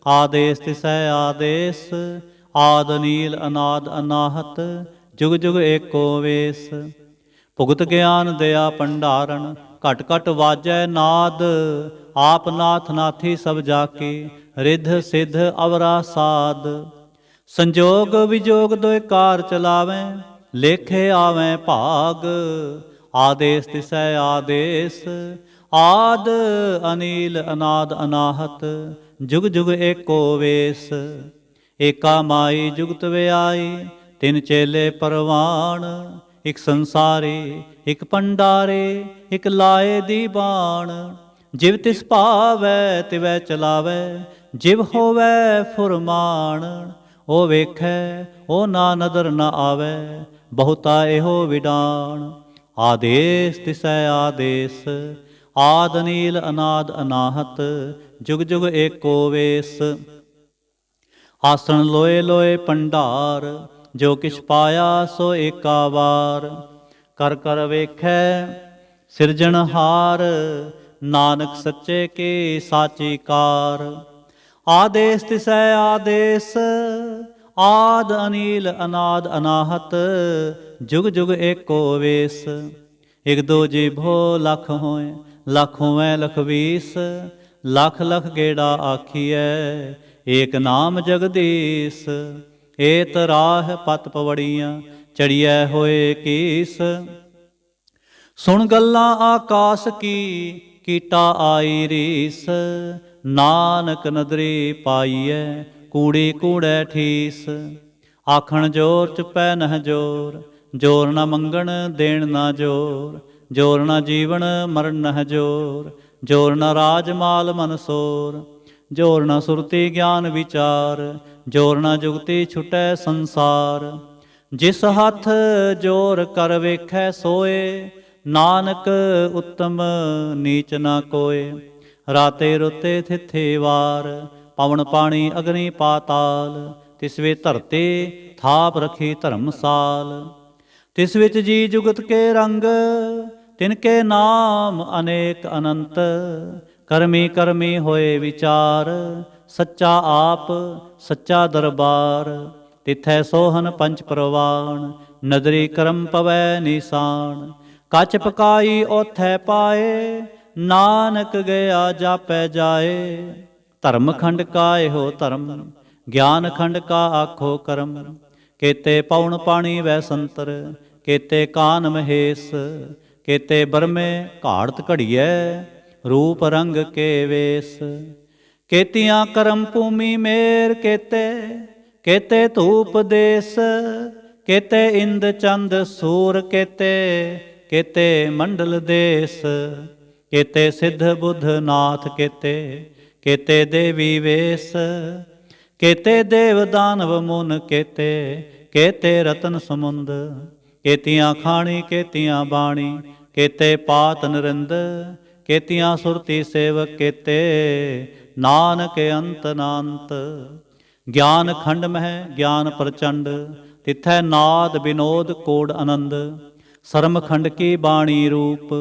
ਆਦੇਸ ਤਿਸੈ ਆਦੇਸ, ਆਦ ਨੀਲ ਅਨਾਦ ਅਨਾਹਤ। ਜੁਗ ਜੁਗ ਏਕੋ ਵੇਸ। ਭੁਗਤ ਗਿਆਨ ਦਇਆ ਭੰਡਾਰਨ, ਘਟ ਘਟ ਵਾਜੈ ਨਾਦ। ਆਪ ਨਾਥ ਨਾਥੀ ਸਭ ਜਾਕੀ, ਰਿਧ ਸਿਧ ਅਵਰਾ ਸਾਧ। ਸੰਜੋਗ ਵਿਜੋਗ ਦੋਇ ਕਾਰ ਚਲਾਵੈ, ਲੇਖੇ ਆਵੈ ਭਾਗ। ਆਦੇਸ ਤਿਸੈ ਆਦੇਸ, ਆਦ ਅਨੀਲ ਅਨਾਦ ਅਨਾਹਤ। ਜੁਗ ਜੁਗ ਏਕੋ ਵੇਸ। ਏਕਾ ਮਾਈ ਜੁਗਤ ਵਿਆਈ, ਤਿਨ ਚੇਲੇ ਪਰਵਾਣ। ਇਕ ਸੰਸਾਰੀ ਇਕ ਪੰਡਾਰੇ, ਇਕ ਲਾਏ ਦੀ ਬਾਣ। ਜਿਵ ਤਿਸ ਭਾਵੈ ਤਿਵੈ ਚਲਾਵੈ, ਜਿਵ ਹੋਵੈ ਫੁਰਮਾਨ। ਉਹ ਵੇਖੈ ਉਹ ਨਾ ਨਦਰ ਨ ਆਵੈ, ਬਹੁਤਾ ਇਹੋ ਵਿਡਾਣ। ਆਦੇਸ ਤਿਸੈ ਆਦੇਸ, ਆਦ ਨੀਲ ਅਨਾਦ ਅਨਾਹਤ। ਜੁਗ ਜੁਗ ਏਕੋ ਵੇਸ। ਆਸਣ ਲੋਏ ਲੋਏ ਭੰਡਾਰ, ਜੋ ਕਿਛ ਪਾਇਆ ਸੋ ਏਕਾ ਵਾਰ। ਕਰ ਕਰ ਵੇਖੈ ਸਿਰਜਣਹਾਰ, ਨਾਨਕ ਸੱਚੇ ਕੀ ਸਾਚੀ ਕਾਰ। ਆਦੇਸ ਤਿਸੈ ਆਦੇਸ, ਆਦ ਅਨੀਲ ਅਨਾਦ ਅਨਾਹਤ। ਜੁਗ ਜੁਗ ਏਕੋ ਵੇਸ। ਇਕ ਦੋ ਜੀਭੋ ਲਖ ਹੋਏ, ਲਖ ਹੋਵੈ ਲਖ ਵੀਸ। ਲਖ ਲਖ ਗੇੜਾ ਆਖੀਐ, ਏਕ ਨਾਮ ਜਗਦੀਸ। ਏਤ ਰਾਹ ਪਤ ਪਵੜੀਆਂ, ਚੜੀਐ ਹੋਏ ਕੀਸ। ਸੁਣ ਗੱਲਾਂ ਆਕਾਸ ਕੀ, ਕੀਟਾ ਆਈ ਰੀਸ। ਨਾਨਕ ਨਦਰੀ ਪਾਈਐ, ਕੂੜੀ ਕੂੜੈ ਠੀਸ। ਆਖਣ ਜੋਰ ਚੁਪੈ ਨਹ ਜੋਰ, ਜੋਰ ਨ ਮੰਗਣ ਦੇਣ ਨਾ ਜੋਰ। ਜੋਰ ਨ ਜੀਵਨ ਮਰਨ ਨਹ ਜੋਰ, ਜੋਰ ਨ ਰਾਜ ਮਾਲ ਮਨਸੋਰ। ਜੋਰ ਨ ਸੁਰਤੀ ਗਿਆਨ ਵਿਚਾਰ, ਜੋਰ ਨ ਜੁਗਤੀ ਛੁਟੈ ਸੰਸਾਰ। ਜਿਸ ਹੱਥ ਜੋਰ ਕਰ ਵੇਖੈ ਸੋਏ, ਨਾਨਕ ਉੱਤਮ ਨੀਚ ਨਾ ਕੋਏ। ਰਾਤੇ ਰੁੱਤੇ ਥਿੱਥੇ ਵਾਰ, ਪਵਨ ਪਾਣੀ ਅਗਨੀ ਪਾਤਾਲ। ਤਿਸ ਵੇ ਧਰਤੀ ਥਾਪ ਰਖੀ ਧਰਮਸਾਲ। ਤਿਸ ਵਿੱਚ ਜੀ ਜੁਗਤ ਕੇ ਰੰਗ, तिनके नाम अनेक अनंत। करमी करमी होए विचार, सच्चा आप सच्चा दरबार। तिथै सोहन पंच प्रवाण, नदरी करम पवै निशान। कच पकाई ओथै पाए, नानक गया जापै जाए। धर्म खंड का एहो धर्म, ज्ञान खंड का आखो करम। केते पौन पाणी वै संतर, केते कान महेश। केते बरमे घाड़त घड़ियै, रूप रंग के वेश। केतियां करम भूमि मेर केते, केते धूप देश। केते इंद चंद सूर केते, केते मंडल देश। केते सिद्ध बुद्ध नाथ केते, केते देवी वेश। केते देव दानव मुन केते, केते रतन समुंद। केतियां खाणी केतियां बाणी, केते पात नरिंद। केतियां सुरती सेवक केते, नानक अंत नांत। ज्ञान खंड मह ज्ञान प्रचंड, तिथै नाद विनोद कोड आनंद। सरम खंड की बाणी रूप,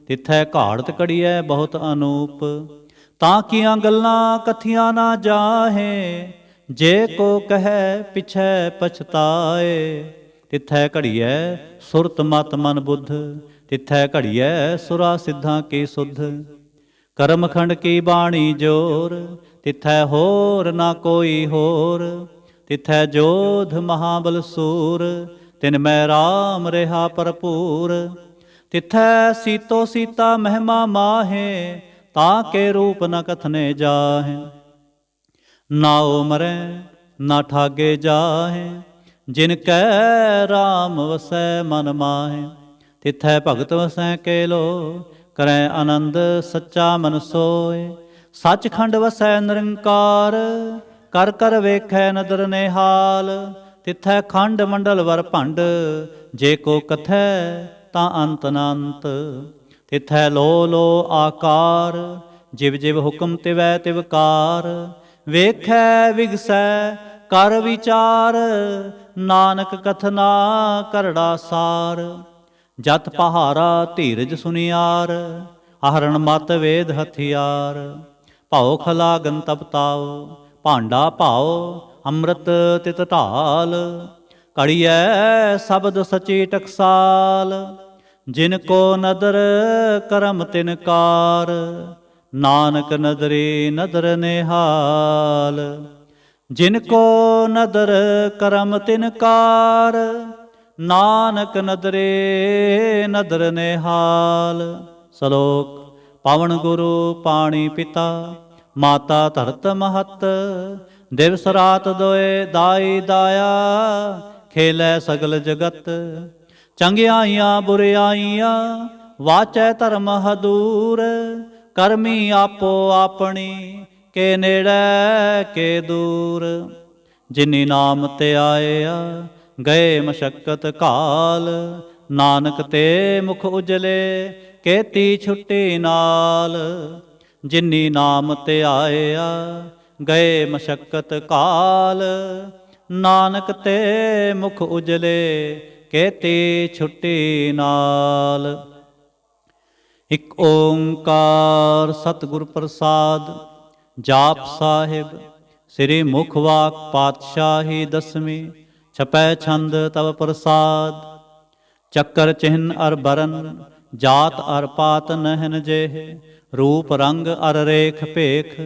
तिथै घाड़त घड़ियै बहुत अनूप। तां कियां गल्लां कथियां ना जाहे, जे को कहे पिछै पछताए। तिथै घड़ियै सुरत मत मन बुद्ध, तिथै घड़ियै सुरा सिद्धां की सुध। करम खंड की बाणी जोर, तिथै होर ना कोई होर। तिथै जोध महाबल सूर, तिन मैं राम रहा भरपूर। तिथै सीतो सीता महिमा माहे, ताके रूप न कथने जाहे। नाओ मरै ना ठागे जाहे, जिन कै राम वसै मन माहे। तिथै भगत वसै केलो, करै आनंद सच्चा मन सोए। सचखंड वसै निरंकार, कर कर वेखै नदर निहाल। तिथै खंड मंडल वर भंड, जे को कथै तां अंत अनंत। तिथै लो लो आकार, जिव जिव हुक्म तिवै तिवकार। वेखै विगसै कर विचार, नानक कथना करड़ा सार। जत पहारा धीरज सुनियार, आहरण मत वेद हथियार। भाओ खलागन तप ताओ, भांडा भाओ ਅੰਮ੍ਰਿਤ ਤਿਤ ਢਾਲ। ਘੜੀਐ ਸ਼ਬਦ ਸਚੀ ਟਕਸਾਲ, ਜਿਨ ਕੋ ਨਦਰ ਕਰਮ ਤਿਨ ਕਾਰ। ਨਾਨਕ ਨਦਰੀ ਨਦਰ ਨਿਹਾਲ, ਜਿਨ ਕੋ ਨਦਰ ਕਰਮ ਤਿਨ ਕਾਰ। ਨਾਨਕ ਨਦਰੇ ਨਦਰ ਨਿਹਾਲ। ਸ਼ਲੋਕ। ਪਵਨ ਗੁਰੂ ਪਾਣੀ ਪਿਤਾ, ਮਾਤਾ ਧਰਤ ਮਹਤ। ਦਿਵਸ ਰਾਤ ਦੋਏ ਦਾਈ ਦਾਇਆ, ਖੇਲੈ ਸਗਲ ਜਗਤ। ਚੰਗਿਆਈਆਂ ਬੁਰਿਆਈਆਂ, ਵਾਚੈ ਧਰਮ ਹਦੂਰ। ਕਰਮੀ ਆਪੋ ਆਪਣੀ, ਕੇ ਨੇੜੇ ਕੇ ਦੂਰ। ਜਿਨੀ ਨਾਮ ਤੇ ਆਇਆ, ਗਏ ਮਸ਼ੱਕਤ ਕਾਲ। ਨਾਨਕ ਤੇ ਮੁਖ ਉਜਲੇ, ਕੇਤੀ ਛੁੱਟੀ ਨਾਲ। ਜਿਨੀ ਨਾਮ ਤੇ ਆਇਆ, ਗਏ ਮਸ਼ੱਕਤ ਕਾਲ। ਨਾਨਕ ਤੇ ਮੁਖ ਉਜਲੇ, ਕੇਤੀ ਛੁੱਟੀ ਨਾਲ। ਇਕ ਓੰਕਾਰ ਸਤਿਗੁਰ ਪ੍ਰਸਾਦ। ਜਾਪ ਸਾਹਿਬ। ਸ੍ਰੀ ਮੁਖ ਵਾਕ ਪਾਤਸ਼ਾਹੀ ਦਸਵੀਂ, ਛਪੈ ਛੰਦ ਤਵ ਪ੍ਰਸਾਦ। ਚੱਕਰ ਚਿਹਨ ਅਰ ਬਰਨ, ਜਾਤ ਅਰ ਪਾਤ ਨਹਿਨ ਜੇਹ। ਰੂਪ ਰੰਗ ਅਰ ਰੇਖ ਭੇਖ,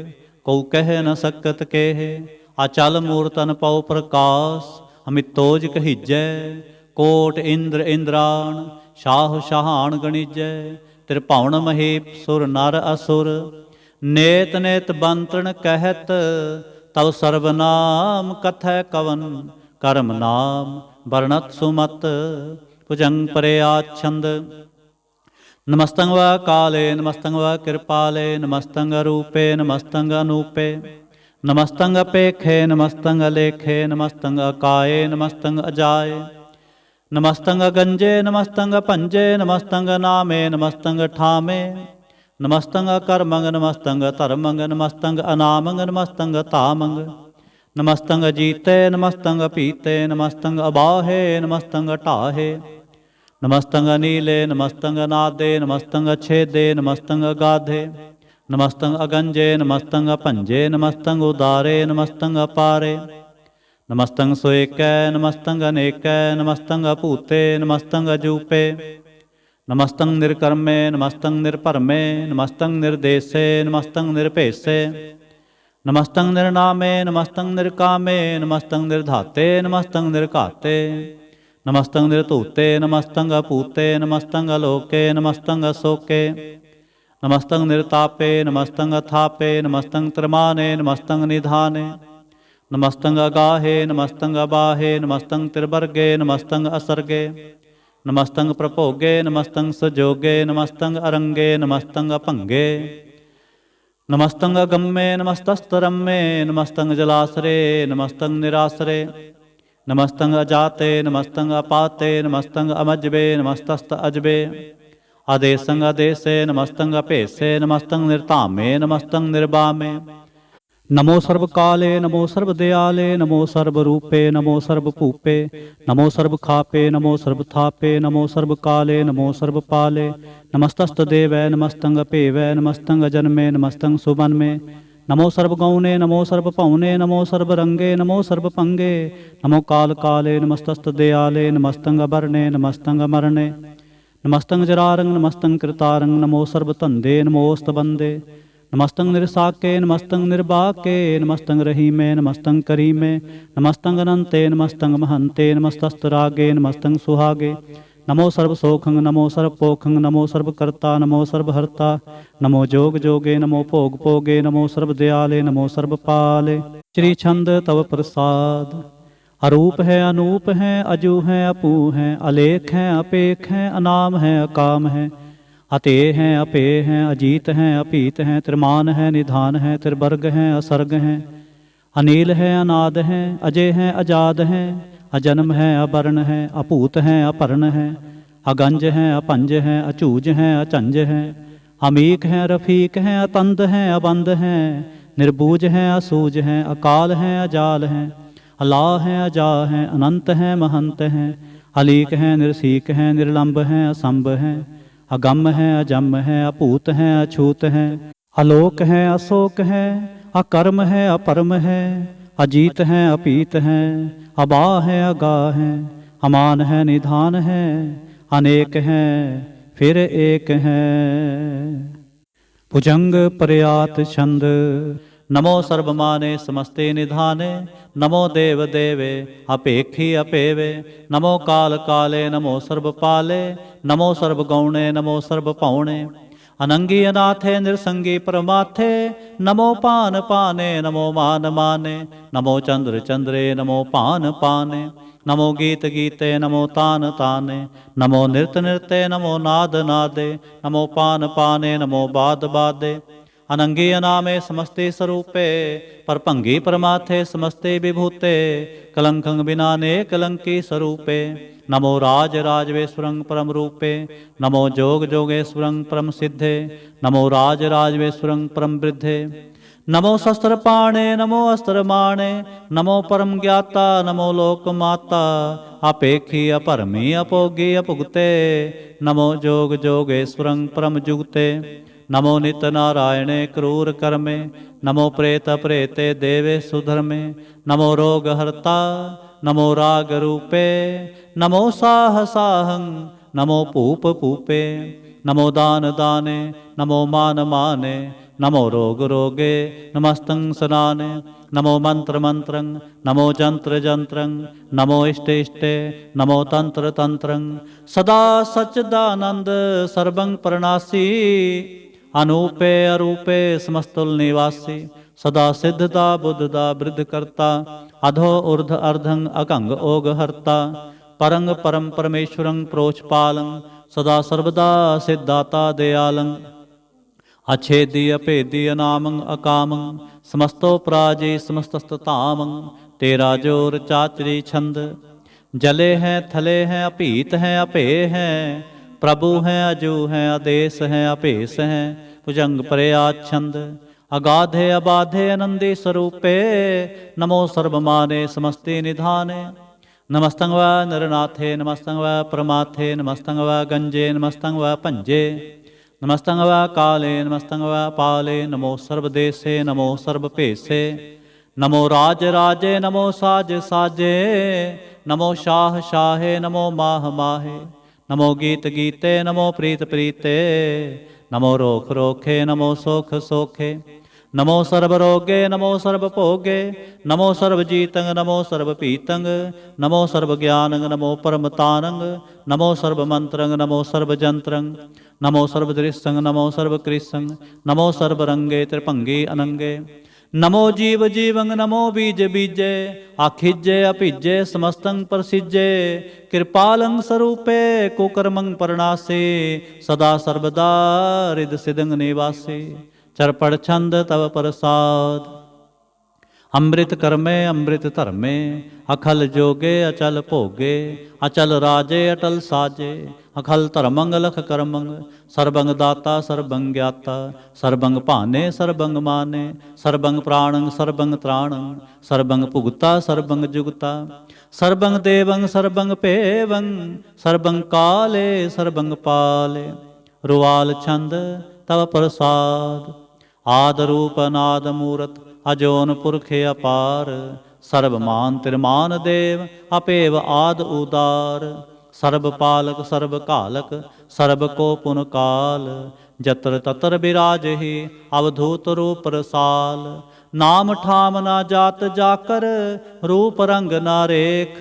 ਕਉ ਕਹਿ ਨ ਸਕਤ ਕੇਹ। ਅਚਲ ਮੂਰਤਨ ਪਉ ਪ੍ਰਕਾਸ਼, ਅਮਿਤੋਜ ਕਹੀਜੈ। ਕੋਟ ਇੰਦਰ ਇੰਦਰਾਣ, ਸ਼ਾਹ ਸ਼ਾਹਾਨ ਗਣੀਜੈ। ਤ੍ਰਿਭੁਵਨ ਮਹੀਪ ਸੁਰ ਨਰ ਅਸੁਰ, ਨੇਤ ਨੇਤ ਬੰਤਣ ਕਹਿਤ। ਤਵ ਸਰਬਨਾਮ ਕਥੈ ਕਵਨ, ਕਰਮ ਨਾਮ ਵਰਣਤ ਸੁਮਤ। ਭੁਜੰਗ ਪਰਿਆ ਛੰਦ। ਨਮਸਤੰ ਵਾ ਕਾਲੇ, ਨਮਸਤੰ ਵਾ ਕਿਰਪਾਲੇ। ਨਮਸਤੰ ਰੂਪੇ, ਨਮਸਤੰ ਅਨੂਪੇ। ਨਮਸਤੰ ਅਪੇਖੇ, ਨਮਸਤੰ ਅਲੇਖੇ। ਨਮਸਤੰ ਅਕਾਏ, ਨਮਸਤੰ ਅਜਾਏ। ਨਮਸਤੰ ਗੰਜੇ, ਨਮਸਤੰ ਭੰਜੇ। ਨਮਸਤੰ ਨਾਮੇ, ਨਮਸਤੰ ਠਾਮੇ। ਨਮਸਤੰ ਕਰਮੰ, ਨਮਸਤੰ ਧਰਮੰ। ਨਮਸਤੰ ਅਨਾਮੰ, ਨਮਸਤੰ ਤਾਮੰ। ਨਮਸਤੰ ਜੀਤੇ, ਨਮਸਤੰ ਪੀਤੇ। ਨਮਸਤੰ ਅਬਾਹੇ, ਨਮਸਤੰ ਢਾਹੇ। नमस्तंग अनीले नमस्तंग अनादे नमस्तंग अच्छेदे नमस्तंग अगाधे नमस्तंग अगंजे नमस्तंग अपंजे नमस्तंग उदारे नमस्तंग अपारे नमस्तंग सोएकै नमस्तंग अनेकै नमस्तंग अपूते नमस्तंग अजूपे नमस्तंग निर्कर्मे नमस्तंग निर्भरमे नमस्तंग निर्देशे नमस्तंग निरपेशे नमस्तंग निर्नामे नमस्तंग निर्कामे नमस्तंग निर्धाते नमस्तंग निर्घाते नमस्तंग निर्तूते नमस्तंग अपूते नमस्तंग अलोके नमस्तंग अशोके नमस्तंग निर्तापे नमस्तंग अथापे नमस्तंग त्रिमाने नमस्तंग निधाने नमस्तंग अगाहे नमस्तंग अबाहे नमस्तंग त्रिवर्गे नमस्तंग असर्गे नमस्तंग प्रभोगे नमस्तंग सजोगे नमस्तंग अरंगे नमस्तंग अभंगे नमस्तंग अगम्मे नमस्तस्तरम्मे नमस्तंग जलासरे नमस्तंग निरासरे नमस्तंग अजाते नमस्तंग अपाते नमस्तंग अमजबे नमस्तस्त अजबे आदेशंग आदेशे नमस्तंग अपेशे नमस्तंग निर्तामे नमस्तंग निर्बामे नमो सर्व काले नमो सर्व दयाले नमो सर्व रूपे नमो सर्व भूपे नमो सर्व खापे नमो सर्व थापे नमो सर्व काले नमो सर्व पाले नमस्तस्त देवै नमस्तंग अपेवै नमस्तंग जन्मे नमस्तंग सुबन्मे नमो सर्व गौणे नमो सर्व पौने नमो सर्व रंगे नमो सर्व पंगे नमो काल काले नमस्तस्त दयाले नमस्तंग अभरणे नमस्तंग अमरणे नमस्तंग जरारंग नमस्तंग कृतारंग नमो सर्व तंदे नमोस्त बंदे नमस्तंग निरसाके नमस्तंग निर्बाके नमस्तंग रहीमे नमस्तंग करीमे नमस्तंग अनंते नमस्तंग महंते नमस्तस्तरागे नमस्तंग सुहागे नमो सर्व सोखंग नमो सर्व पोखंग नमो सर्व कर्ता नमो सर्व हर्ता नमो जोग जोगे नमो भोग भोगे नमो सर्व दयाले नमो सर्व पाले। श्री छंद तव प्रसाद। अरूप है अनूप है अजू है अपू है अलेख है अपेख है अनाम है अकाम है अते हैं अपे हैं अजीत हैं अपीत हैं त्रिमान है निधान है त्रिवर्ग हैं असर्ग हैं अनील है अनाद हैं अजय हैं अजाद हैं अजन्म है अवर्ण है अपूत हैं अपर्ण है अगंज हैं अपंज हैं अचूज हैं अचंज हैं अमीक हैं रफीक हैं अतंद हैं अबंद हैं निर्बूज हैं असूज हैं अकाल हैं अजाल हैं अल्लाह हैं अजा हैं अनंत हैं महंत हैं अलीक हैं निरसीक हैं निर्लंब हैं असंभ हैं अगम है अजम है अपूत है अछूत है अलोक है अशोक है अकर्म है अपरम है अजीत है अपीत है अबा है अगा है अमान है निधान है अनेक है फिर एक है। भुजंग प्रयात छंद। नमो सर्वमाने समस्ते निधाने नमो देव देवे अपेक्षी अपेवे नमो काल काले नमो सर्वपाले नमो सर्वगौणे नमो सर्वपौणे अनंगी अनाथे निरसंगी परमाथे नमो पान पाने नमो मान माने नमो चंद्र चंद्रे नमो पान पाने नमो गीत गीते नमो तान ताने नमो नृत्य नृत्य नमो नाद नादे नमो पान पाने नमो बाद बादे अनंगी अनामे समस्ते स्वरूपे परभंगी परमाथे समस्ते विभूते कलंकं बिनाने कलंकी स्वरूपे नमो राज राजवेश्वरं परम रूपे नमो जोग जोगेश्वरं परम सिद्धे नमो राज राजवेश्वरं परम वृद्धे नमो शस्त्र पाणे नमो अस्त्र माणे नमो परम ज्ञाता नमो लोक माता अपेक्षी अपरमी अपोगी अपुगते नमो जोग जोगेश्वरं परम जुगते नमो नित नारायणे क्रूर कर्मे नमो प्रेत प्रेते देवे सुधर्मे नमो रोग हर्ता नमो राग रूपे नमो साह साहं नमो पूप पूपे नमो दान दाने नमो मान माने नमो रोग रोगे नमस्तं सनाने नमो मंत्र मंत्रं नमो जंत्र जंत्रं नमो इष्टे इष्टे नमो तंत्र तंत्रं सदा सच्चिदानंद सर्वं प्रणासी अनूपे अरूपे समस्तुल निवासी सदा सिद्धता बुद्धता वृद्ध करता अधो ऊर्ध अर्धं अकंग ओग हर्ता परंग परम परमेश्वरं प्रोचपालं सदा सर्वदा सिद्धाता दयालं अच्छेदी अपेदी अनामं अकामं समस्तो पराजय समस्तस्तामं तेरा जोर चाचरी छंद। जले हैं थले हैं अपीत हैं अपे हैं प्रभु हैं अजू हैं आदेश हैं अपेश हैं भुजंग प्रयात छंद। अगाधे अबाधे आनंदी स्वरूपे नमो सर्वमाने समस्ते निधाने नमस्तंग व नरनाथे नमस्तंग व परमाथे नमस्तंग व गंजे नमस्तंग व पंजे नमस्तंग व काले नमस्तंग व पाले नमो सर्वदेशे नमो सर्वपेशे नमो राज राजे नमो साज साजे नमो शाह शाहे नमो माह माहे नमो गीत गीते नमो प्रीत प्रीते नमो रोख रोखे नमो सोख सोखे नमो सर्व रोगे नमो सर्व भोगे नमो सर्व जीतंग नमो सर्व पीतंग नमो सर्व ज्ञानंग नमो परमतानंग नमो सर्व मंत्रंग नमो सर्व जंत्रंग नमो सर्व दृश्यंग नमो सर्व कृष्णंग नमो सर्व रंगे त्रिभंगी अनंगे नमो जीव जीवंग नमो बीज बीजे आखिजे अभिजे समस्तंग प्रसिजे कृपालंग स्वरूपे कुकर्मंग परनासे सदा सर्वदा रिद सिदंग निवासे चरपड़ छंद तव प्रसाद अमृत कर्मे अमृत धर्मे अखल जोगे अचल भोगे अचल राजे अटल साजे अखल धर्मंग लख कर्मंग सर्वंग दाता सर्वंग ज्ञाता सर्वंग भाने सर्वंग माने सर्वंग प्राणंग सर्वंग त्राणंग सर्वंग भुगता सर्वंग जुगता सर्वंग देवंग सर्वंग पेवंग सर्वंग काले सर्वंग पाले रुवाल छंद तव प्रसाद आद रूप अनाद मूरत अजोन पुरख अपार सर्वमान तिरमान देव अपेव आद उदार सर्व पालक सर्व कालक सर्व को पुन काल जत्र तत्र विराज ही अवधूत रूप रसाल नाम ठाम ना जात जाकर रूप रंग ना रेख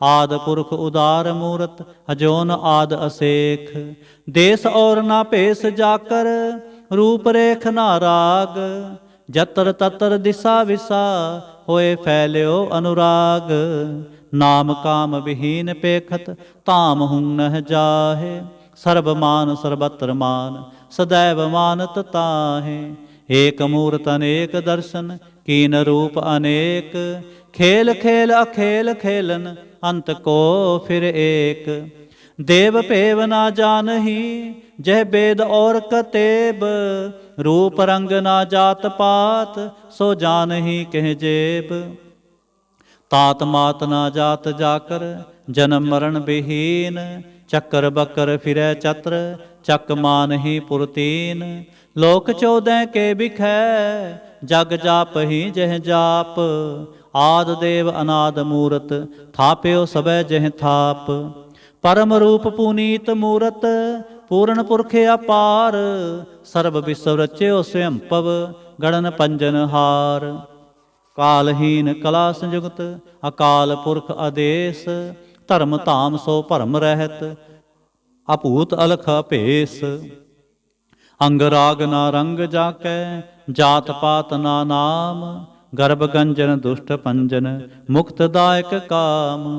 आद पुरख उदार मूरत अजोन आद असेख देश और ना पेश जाकर रूप रेख ना राग जतर ततर दिशा विसा होए फैल्यो अनुराग नाम काम विहीन पेखत ताम हुं नह जाहे सर्वमान सर्वत्र मान सदैव मानत ताहे एक मूर्त अनेक दर्शन कीन रूप अनेक खेल खेल अखेल खेलन अंत को फिर एक देव पेव ना जानही जह वेद और कतेब रूप रंग ना जात पात सो जानही कह जेब तात मात ना जात जाकर जन्म मरण विहीन चक्कर बकर फिरै चत्र चक मान ही पुरतीन लोक 14 के बिखै जग जाप ही जह जाप आद देव अनाद मूरत थाप्यो सबै जह थाप परम रूप पुनीत मूरत पूर्ण पुरख अपार सर्व विश्व रच्यो स्वयं पव गणन पंजन हार कालहीन कला संयुक्त अकाल पुरख आदेश धर्म धाम सो भरम रहत अभूत अलख अभेस अंग राग ना रंग जाकै जात पात ना नाम गर्भ गंजन दुष्ट पंजन मुक्तदायक काम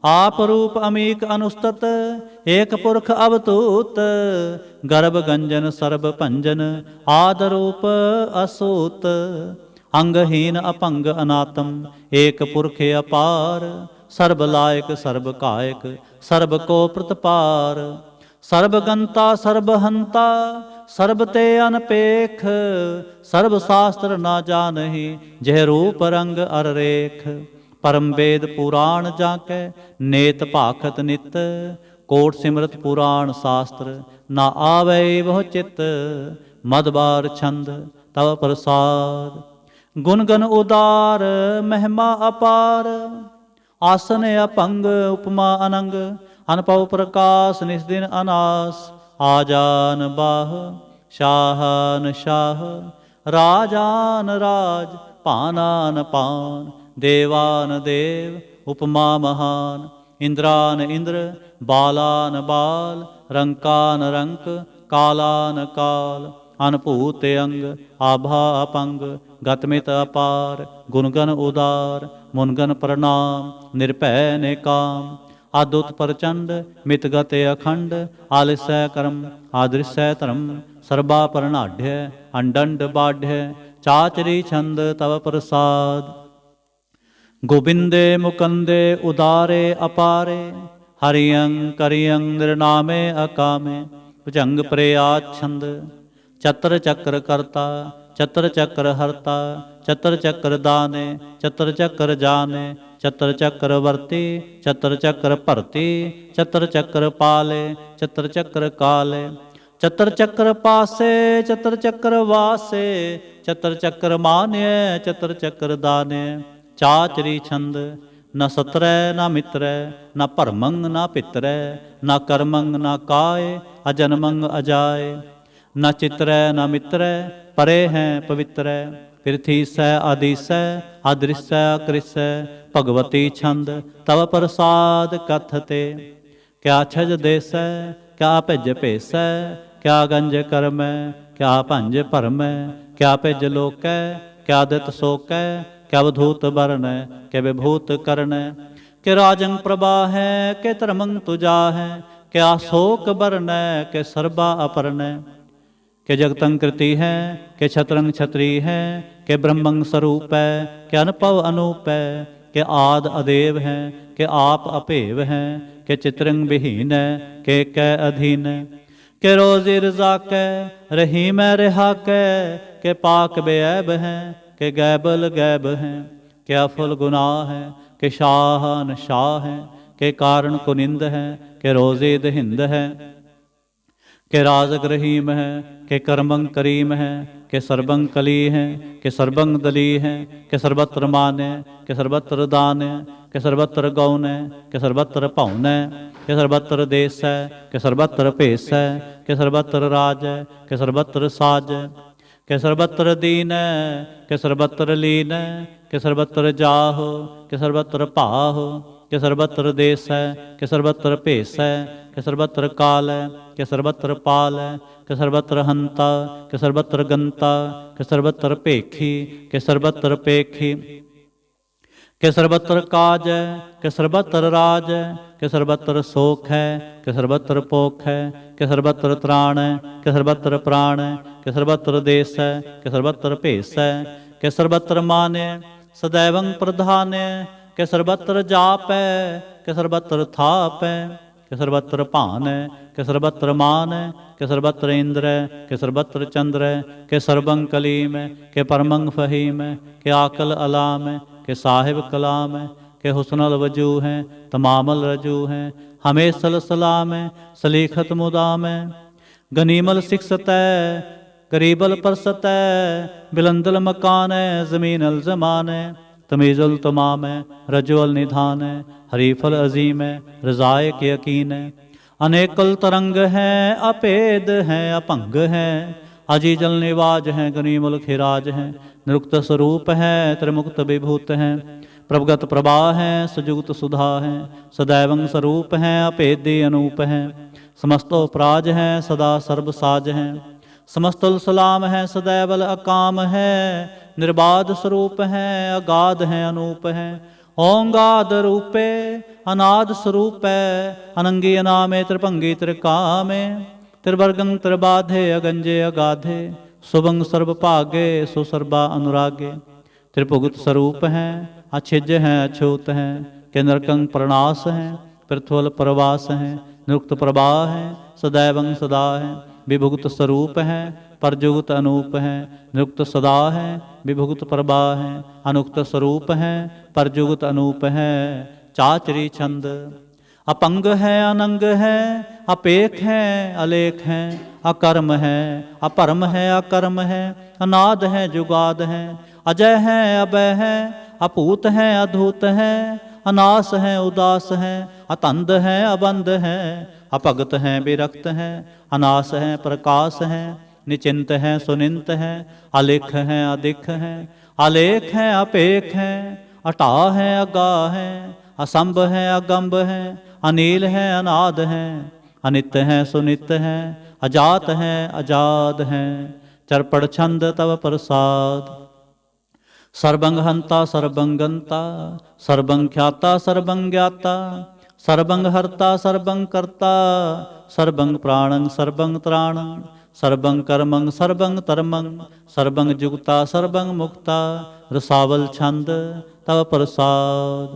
आप रूप अमीक अनुस्तत एक पुरख अवतूत गर्भ गंजन सर्व पंजन आद रूप असूत अंगहीन अपंग अनातम एक पुरख अपार सर्व लायक सर्व कायक सर्व को प्रतपार सर्वगंता सर्वहंता सर्व ते अनपेख सर्व शास्त्र ना जानहि जह रूप रंग अर रेख परम वेद पुराण जाकै नेत भाखत नित कोट सिमरत पुराण शास्त्र ना आवे वह चित मदबार छंद तव प्रसाद गुण गण उदार महिमा अपार आसन अपंग उपमा अनंग अनपव प्रकाश निस्दिन अनास आजान बाह शाहन शाह राजान राज पानान पान देवान देव उपमा महान इंद्रान इंद्र बालान बाल रंकान रंक कालान काल अनभूत अंग आभा अपंग गतमित अपार गुणगन उदार मुनगन प्रणाम निर्भय निकाम आदुत प्रचंड मितगत अखंड आलस्य कर्म आदृश्य धर्म सर्वा परनाढ़ अंडंड बाढ़ चाचरी छंद तव प्रसाद गोविंदे मुकंदे उदारे अपारे हरियं करियं निर्नामे अकामे भुजंग प्रयाच्छंद चत्र चक्र कर्ता चत्र चक्र हरता चत्र चक्र दाने चत्र चक्र जाने चतर चक्रवर्ती चतर चक्र भरती चतर चक्र पाले चतर चक्र काले चतर चक्र पासे चतर चक्र वासे चतर चक्र मान्य चतर चक्र दान्य चाचरी छंद न सतरै न मित्रै न भरमंग न पितरै न कर्मंग न काय अजन्मंग अजाय न चित्रै न मित्रै परे हैं पवित्रै पृथ्वी सै आदिसै अदृश्य कृष्य भगवती छंद तव प्रसाद कथते क्या छज देसै क्या भिज भेसै क्या गंज करमै क्या भंज भरमै क्या भिज लोकै क्या दित सोकै क्या वधूत वरण क्या विभूत करण के राजंग प्रभा है के धर्मंग तुजा है क्या शोक वर्ण के सर्वा अपर्ण के जगतंग कृति है के छत्रंग छत्री है के ब्रह्मंग स्वरूप है के अनुभव अनूप है के आद अदेव है के आप अपेव है के चित्रंग विहीन है के अधीन के रोजी रजा कै रही मैं रिहा के पाक बेऐब है के गैबल गैब है क्या फुल गुनाह है के शाह न शाह है के कारण कुनिंद है के रोजे दहिंद है के राजग रहीम है के कर्मंग करीम है के सर्वंग कली है के सर्वंग दली है के सर्वत्र मान है के सर्वत्र दान है के सर्वत्र गौन है के सर्वत्र पौन है के सर्वत्र देश है के सर्वत्र भेस है के सर्वत्र राज है के सर्वत्र साज है के सर्वत्र दीन है के सर्वत्र लीन है के सर्वत्र जाहो के सर्वत्र पाहो के सर्वत्र देश है के सर्वत्र भेस है के सर्वत्र काल है के सर्वत्र पाल है के सर्वत्र हंता के सर्वत्र गंता के सर्वत्र पेखी के सर्वत्र पेखी के सर्वत्र काज है के सर्वत्र राज है के सर्वत्र सोख है के सर्वत्र पोख है के सर्वत्र त्राण है के सर्वत्र प्राण है के सर्वत्र देश है के सर्वत्र भेस है के सर्वत्र मान है सदैवं प्रधान है के सर्वत्र जाप है के सर्वत्र थाप है के सर्वत्र भान है के सर्वत्र मान है के सर्वत्र इंद्र है के सर्वत्र चंद्र है के सर्वंग कलीम है के परमंग फहीम है के आकल अलाम है के साहिब कलाम है के हुस्नल वजू हैं तमामल रजू हैं हमेशल सलाम है सलीखत मुदाम है गनीमल सिक्सत है गरीबल परसत है बिलंदल मकान है ज़मीनल ज़मान है तमीज़ुल तमाम है रजुअल निधान है हरीफल अजीम है रज़ाए के यकीन है अनेकल तरंग हैं अपेद हैं अपंग हैं अजीजल निवाज हैं गनीमुल खिराज हैं निरुक्त स्वरूप है त्रिमुक्त विभूत हैं प्रभगत प्रभा हैं सुजुगत सुधा हैं सदैवं स्वरूप हैं अपेदी अनूप हैं समस्तो प्राज हैं सदा सर्वसाज हैं समस्तुल सलाम है सदैवल अकाम है निर्बाध स्वरूप है अगाध है अनूप है ओंगाद रूपे अनाद स्वरूप है अनंगी अनामे त्रिभंगी त्रिकामे त्रिवर्गं त्रिबाधे अगंजे अगाधे सुभंग सर्व भागे सुसर्बा अनुरागे त्रिभुगत स्वरूप हैं अछिज हैं अछूत हैं के नरकंग प्रणास हैं पृथ्वल प्रवास हैं निरुक्त प्रभा हैं सदैवं सदा हैं विभुगत स्वरूप हैं परजुगत अनूप हैं निरुक्त सदा हैं विभुगत प्रभा हैं अनुक्त स्वरूप हैं परजुगत अनूप हैं चाचरी छंद अपंग है अनंग है अपेख है अलेख है अकर्म है अपरम है अकर्म है अनाद है जुगाद है अजय है अभय है अपूत है अधूत है अनास है उदास है अतंद है अबंध है अपगत है विरक्त है अनास है प्रकाश है निचिंत है सुनिंत है अलिख है अधिक है अलेख है अपेख है अटा है अगा है असंभ है अगंभ है अनील है अनाद है अनित्य है सुनित है अजात है अजाद है चरपड़ छंद तव प्रसाद सर्वंग हंता सर्वंग गंता सर्वंग ख्याता सर्वंग ज्ञाता सर्वंग हर्ता सर्वंग कर्ता सर्वंग प्राणंग सर्वंग त्राणंग सर्वंग कर्मंग सर्वंग तरमंग सर्वंग जुगता सर्वंग मुक्ता रसावल छंद तव प्रसाद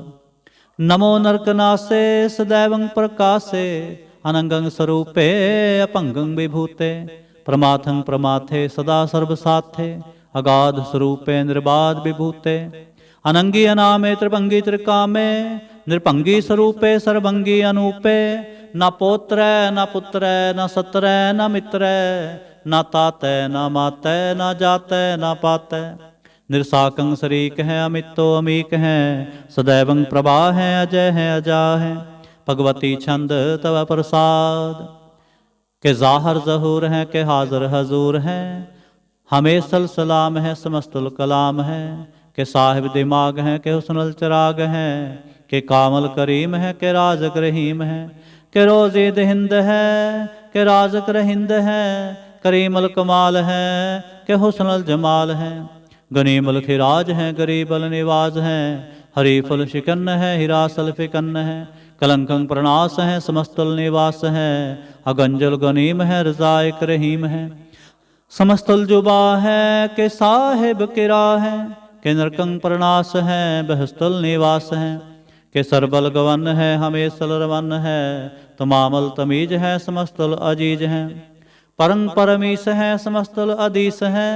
नमो नरकनासे सदैवं प्रकाशे अनंगं स्वरूपे अपंगं विभूते प्रमाथं प्रमाथे सदा सर्वसाथे अगाध स्वरूपे निर्बाध विभूते अनंगी अनामे त्रिभंगी त्रिकामे, नृभंगी स्वरूपे सर्वंगी अनूपे। न पोत्रै न पुत्रै न सत्रै न मित्रै, न तातै न मातै न जातै न पातै। निरसाकं शरीक है अमितो अमीक है, सदैवं प्रभा है अजय है अजा है। भगवती छंद तव प्रसाद, के ज़ाहर ज़हूर हैं के हाज़र हजूर हैं। हमें सलाम है समस्तुल कलाम है, के साहिब दिमाग हैं के हुस्नुल चिराग हैं। के कामल करीम है के राज़क रहीम है, के रोज़े दहिंद है के राज़क रहिंद है। करीमल कमाल है के हुस्नुल जमाल है, गनीमल खिराज हैं गरीबल निवाज हैं। हरीफुल शिकन है हिरासल फिकन है, कलंकं प्रणास है समस्तुल निवास है। अगंजुल गनीम है रज़ाइक रहीम है, समस्तुल जुबा है के साहिब किरा है। के नरकं प्रणास है बहस्तुल निवास है, के सरबल गवन है हमेशल रवन है। तमामल तमीज है समस्तुल अजीज है, परं परमीस है समस्तुल अदीस है।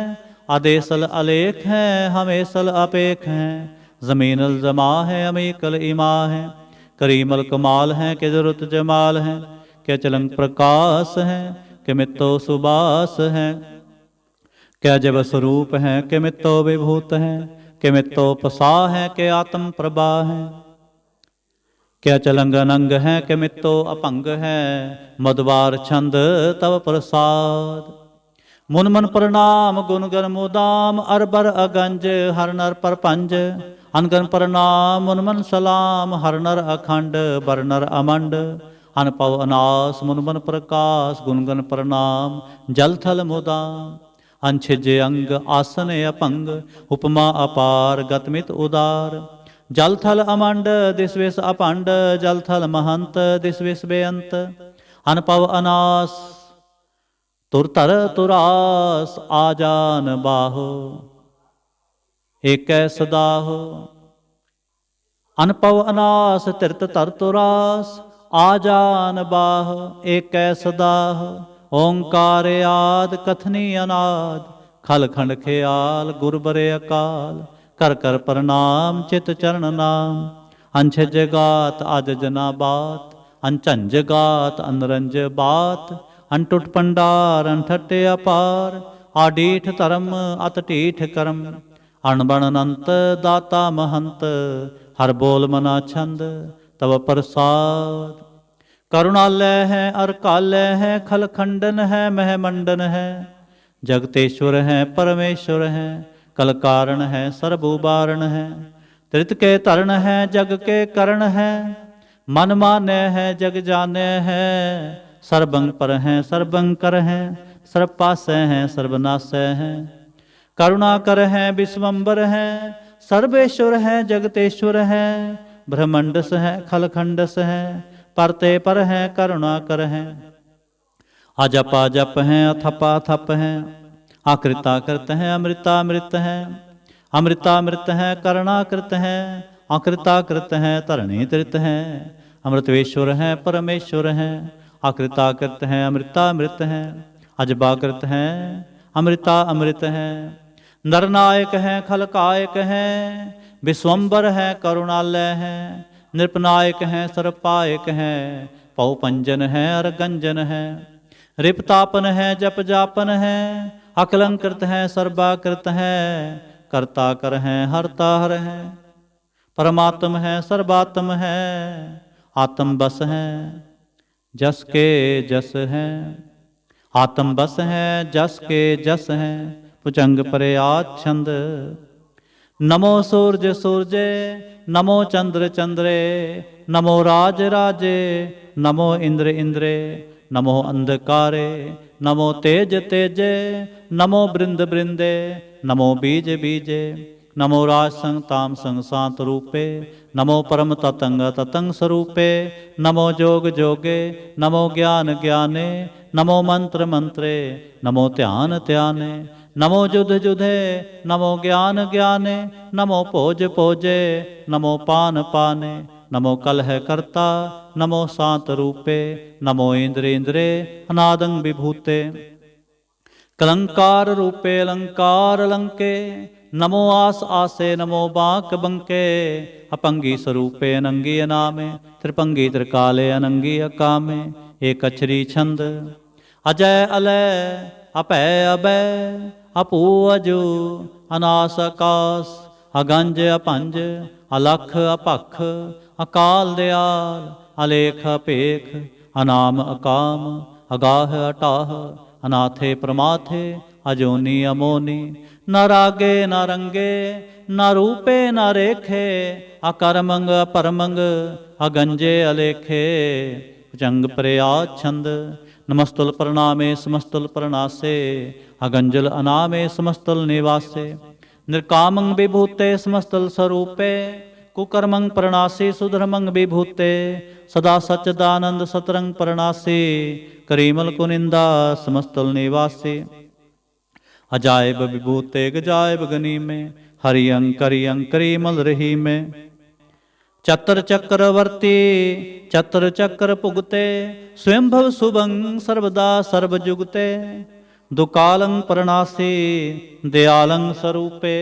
आदेशल अलेख है हमेशल अपेख है, ज़मीनल जमा है अमीकल इमा है। करीमल कमाल है के जरुत जमाल है, के चलंग प्रकाश है के मित्तो सुबास है। क्या जब स्वरूप है के मित्तो विभूत है, के मित्तो पसा है के आत्म प्रभा है। क्या चलंग अनंग है के मित्तो अपंग है, मधुबार छंद तव प्रसाद। मुन मन प्रणाम गुण गण मुदाम, अरबर अगंज हर नर परपंज। अनगन प्रणाम मुन मन सलाम, हर नर अखंड बर नर अमंड। अनपव अनास मुन मन प्रकाश, गुणगन प्रणाम जल थल मुदाम। अनछिज अंग आसन अपंग, उपमा अपार गतमित उदार। जल थल अमंड दिस विस अपंड, जल थल महंत दिस विस बेअंत। अनपव अनास तुर तर तुरास, आजान बाहो एक सदाहो। अनपव अनास तिरत तर तुरास, आजान बाह एक सदाह। ओंकार आद कथनी अनाद, खल खंड ख्याल गुर बरे अकाल। कर कर प्रणाम चित चरण नाम, अंछज गात आज जना बात। अनचंज गात अनरंज बात, अनटुट पंडार अनठटे अपार। आडीठ धर्म अतटीठ कर्म, अणबण अनंत दाता महंत। हर बोल मना छंद तव प्रसाद। करुणालय है अर कालय है, खल खंडन है महमंडन है। जगतेश्वर है परमेश्वर है, कल कारण है सर्वुबारण है। त्रित के तरण है जग के करण है, मन माने है जग जाने है। सर्वंग पर है सर्वंग कर है, सर्व पासै है सर्वनाशय है। करुणा कर है विश्वम्बर है, सर्वेश्वर है जगतेश्वर है। ब्रह्मंडस है खल खंडस है, परते पर है करुणा कर है। अजपा जप है अथपा थप है, आकृता कृत है अमृता मृत है। अमृता मृत है करुणाकृत है, आकृता कृत है तरणी तृत है। अमृतवेश्वर है परमेश्वर है, आकृता कृत है अमृता मृत है। अजबा कृत है अमृता अमृत है। नरनायक है खलकायक है, विश्वम्बर है करुणालय है। नृपनायक है सर्वपायक है, पौपंजन है अरगंजन है। रिपतापन है जप जापन है, अकलंकृत है सर्वाकृत है। कर्ता कर है हरता हर है, परमात्म है सर्वात्म है। आत्म बस है जस के जस है, आत्म बस है जस के जस है। भुजंग परे आच्छंद। नमो सूरज सूरजे, नमो चंद्र चंद्रे। नमो राज राजे, नमो इंद्र इंद्रे। नमो अंधकारे, नमो तेज तेजे। नमो बृंद बृंदे, नमो बीज बीजे। नमो राज संग ताम संग सांत रूपे। नमो परम ततंग ततंग स्वरूपे। नमो जोग जोगे, नमो ज्ञान ज्ञाने। नमो मंत्र मंत्रे, नमो ध्यान ध्याने। नमो जुध जुधे, नमो ज्ञान ज्ञाने। नमो भोज भोजे, नमो पान पाने। नमो कलह कर्ता, नमो शांत रूपे। नमो इंद्र इंद्रे, अनादं विभूते। कलंकार रूपे अलंकार अलंके। नमो आस आसे नमो बांक बंके, अपंगी स्वरूपे अनंगी अनामे, त्रिपंगी त्रिकाले अनंगी अकामे, एक अक्षरी छंद। अजय अलय अपै अभय, अपू अजू अनास आकाश, अगंज अपंज, अलख अपख, अकाल दयाल, अलेख अपेख, अनाम अकाम, अगाह अटाह, अनाथे प्रमाथे, अजोनी अमोनी, न रागे न रंगे, न रूपे न रेखे, अकरमंग अपरमंग, अगंजे अलेखे, जंग प्रयात छंद। नमस्तुल प्रणामे समस्तुल प्रणासे, अगंजल अनामे समस्तुल निवासे, निर्कामंग विभूते समस्तुल स्वरूपे, कुकर्मंग प्रणासी सुधर्मंग विभूते, सदा सच्चिदानंद सतरंग प्रणासी, करीमल कुनिंदा समस्तुल निवासी, अजायब विभूते गजायब गनी में, हरियं करियं करीमल रही में, चतर चक्रवर्ती चतर चक्र पुगते, स्वयंभव शुभंग सर्वदा सर्वजुगते, दुकालं प्रणासी दयालं स्वरूपे,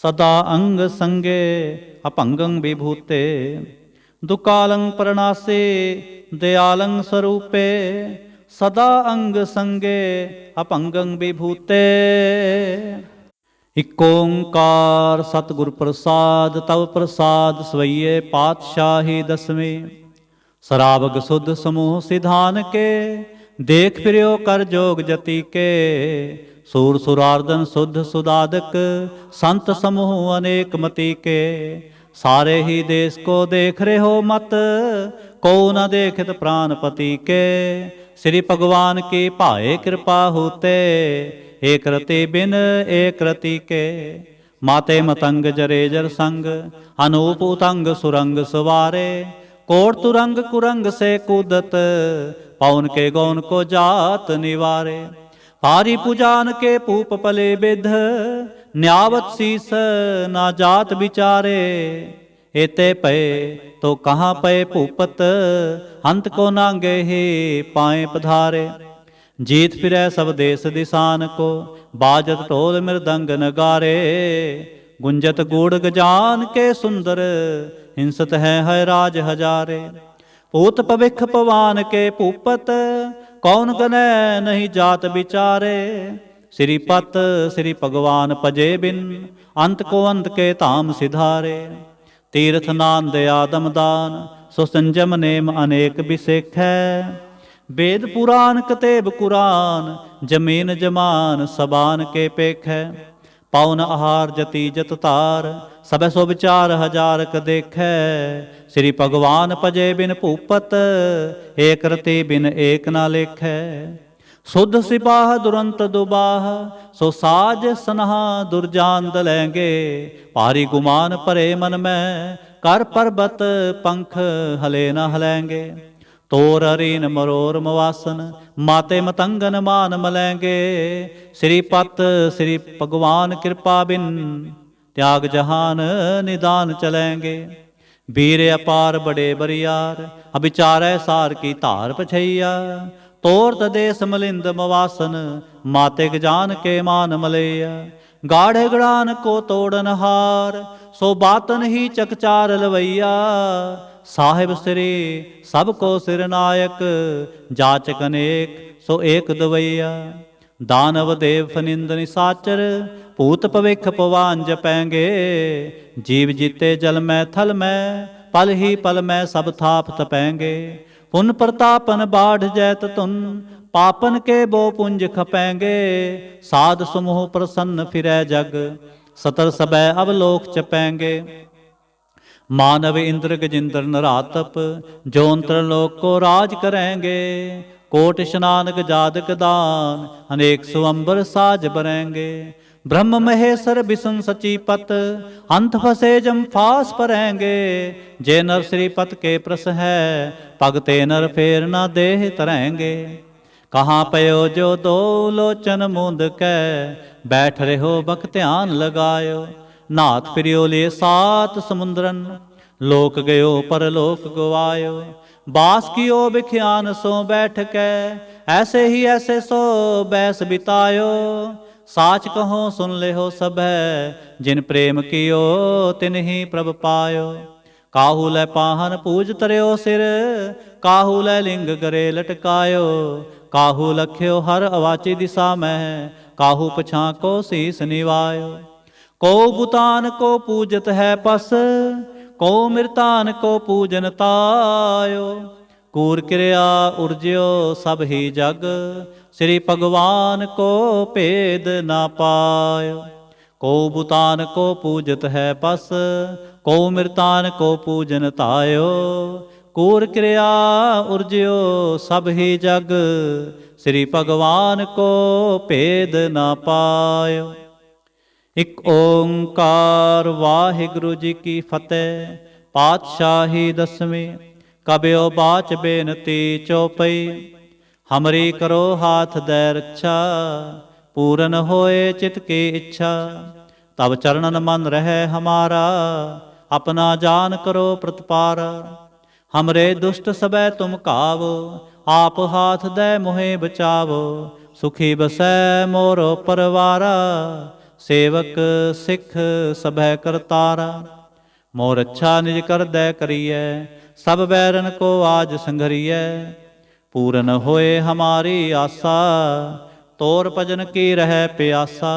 सदा अंग संगे अपंगं विभूते, दुकालं प्रणासी दयालं स्वरूपे, सदा अंग संगे अपंगं विभूते। इक ओंकार सतगुर प्रसाद, तव प्रसाद स्वैये पातशाही दसवें, सरावग सुध समूह सिधान के, देख फिर्यो कर जोग जति के, सूर सुरार्दन शुद्ध सुदादक, संत समूह अनेक मति के, सारे ही देश को देख रहे हो मत, को न देखत प्राणपति के, श्री भगवान की पाए कृपा होते, एक रति बिन एक रति के, माते मतंग जरे जर संग, अनूप उतंग सुरंग सवारे, कोट तुरंग कुरंग से कूदत, पवन के गौन को जात निवारे, पारी पुजान के पूप पले विध, न्यावत शीस ना जात विचारे, एते पए तो कहाँ पए भूपत, अंत को नांगे ही पाए पधारे, जीत फिरै सब देश दिसान को, बाजत ढोल मृदंग नगारे, गुंजत गूढ़ गजान के सुंदर, हिंसत है राज हजारे, पूत पविख पवान के पूपत, कौन गने नहीं जात विचारे, श्रीपत श्री भगवान पजे बिन, अंत को अंत के धाम सिधारे, तीर्थ नान दया दमदान, सो संजम नेम अनेक बिसेख है, वेद पुराण कतेब कुरान, जमीन जमान सबान के पेख है, पाउन आहार जति जत तार, सब सो विचार हजार क देख, श्री भगवान पजे बिन भूपत, एक रति बिन एक ना लेख, शुद्ध सिपाह दुरंत दुबाह, सो साज सनहा दुर्जान दलेंगे, भारी गुमान परे मन में, कर पर्वत पंख हले न हलेंगे, तोर हरीन मरोर मवासन, माते मतंगन मान मलेंगे, श्रीपत श्री भगवान कृपा बिन, त्याग जहान निदान चलेंगे, वीर अपार बड़े बरियार, अभिचारै सार की धार पछैया, तोर तदेश मलिंद मवासन, माते गजान के मान मलैया, गाढ़े गड़ान को तोड़न हार, सो बातन ही चकचार लवैया, साहिब श्री सबको सिर नायक, जाचक अनेक सो एक दवैया, दानव देव फनिंद निसाचर, भूत पविख पवान जपेंगे, जीव जीते जल में थल में, पल ही पल में सब थाप तपेंगे, पुन प्रतापन बाढ़ जैत तुन, पापन के बो पुंज खपेंगे, साध समूह प्रसन्न फिरै जग, सतर सबै अवलोक चपेंगे, मानव इंद्र गजिंद्र नरातप, जोंत्र लोक को राज करेंगे, कोट स्नान गजादक दान, अनेक स्वंबर साज बरेंगे, ब्रह्म महेश्वर विष्णु सचीपत, अंत फसे जम फास परेंगे, जे नर श्रीपत के प्रस है, पगते नर फेर न देह तरेंगे, कहाँ पयो जो दो लोचन मूंद कै, बैठ रहे हो बक ध्यान लगायो, नाथ फिरियो ले सात समुद्रन, लोक गयो परलोक गवायो, बास कियो बिख्यान सो बैठ के, ऐसे ही ऐसे सो बैस बितायो, साच कहो सुन लेहो सबै, जिन प्रेम कियो तिन ही प्रभ पायो। काहू लै पाहन पूज तरियो सिर, काहू लै लिंग गरे लटकायो। काहू लख्यो हर अवाची दिशा में, काहू पछां को शीस निवायो। को बुतान को पूजत है पस, को मृतान को पूजन तायो। कूर क्रिया उर्ज्यो सब ही जग, श्री भगवान को भेद ना पायो। को बुतान को पूजत है पस, को मृतान को पूजन तायो। कूर क्रिया उर्ज्यो सब ही जग, श्री भगवान को भेद ना पायो। इक ओंकार वाहिगुरु जी की फतेह। पातशाही दसवीं। कबियो बाच बेनती चौपई। हमरी करो हाथ दै रक्षा, पूरन होए चित की इच्छा। तब चरणन मन रहे हमारा, अपना जान करो प्रतिपारा। हमरे दुष्ट सबै तुम कावो, आप हाथ दे मोहे बचावो। सुखी बसै मोरो परवारा, सेवक सिख सभै करतारा। मोर अच्छा निज कर दै करिए, सब बैरन को आज संघरिए। पूरन होए हमारी आशा, तोर भजन की रह प्यासा।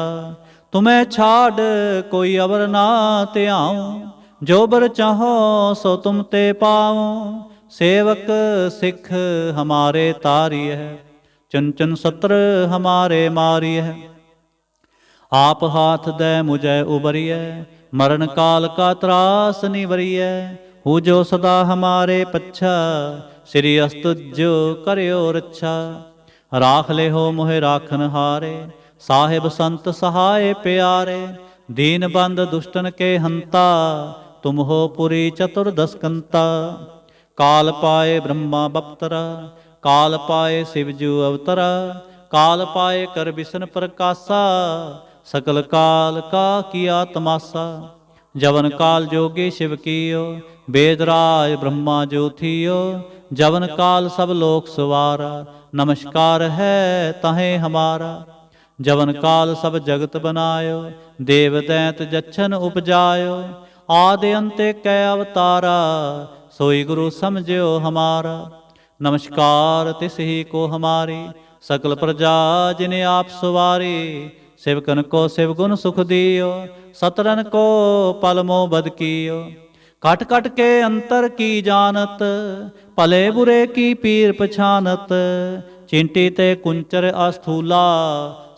तुम्हें छाड़ कोई अवर ना त्याऊं, जो बर चाहो सो तुम ते पाऊं। सेवक सिख हमारे तारिय है, चुन चुन सत्र हमारे मारिय है। आप हाथ दे मुझे उबरिय, मरण काल का त्रास निवरिय। हूँ जो सदा हमारे पच्छा, श्री अस्तुज्यो करियो रक्षा। राख ले हो मोहे राखन हारे, साहिब संत सहाय प्यारे। दीन बंद दुष्टन के हंता, तुम हो पुरी चतुर्दश कंता। काल पाए ब्रह्मा बप्तरा, काल पाए शिवजू अवतरा। काल पाए कर बिसन प्रकाशा, सकल काल का किया तमाशा। जवन काल जोगी शिव कियो, वेदराज ब्रह्मा ज्योतियो। जवन काल सब लोक सवारा, नमस्कार है तहें हमारा। जवन काल सब जगत बनायो, देव दैत जच्छन उपजायो। आदि अंत कै अवतारा, सोई गुरु समझो हमारा। नमस्कार तिस ही को हमारी, सकल प्रजा जिन्हें आप सवारी। सेवकन को शिव गुण सुख दियो, सतरन को पल मोह बद कियो। कट कट के अंतर की जानत, भले बुरे की पीर पछानत। चिंटी ते कुंचर अस्थूला,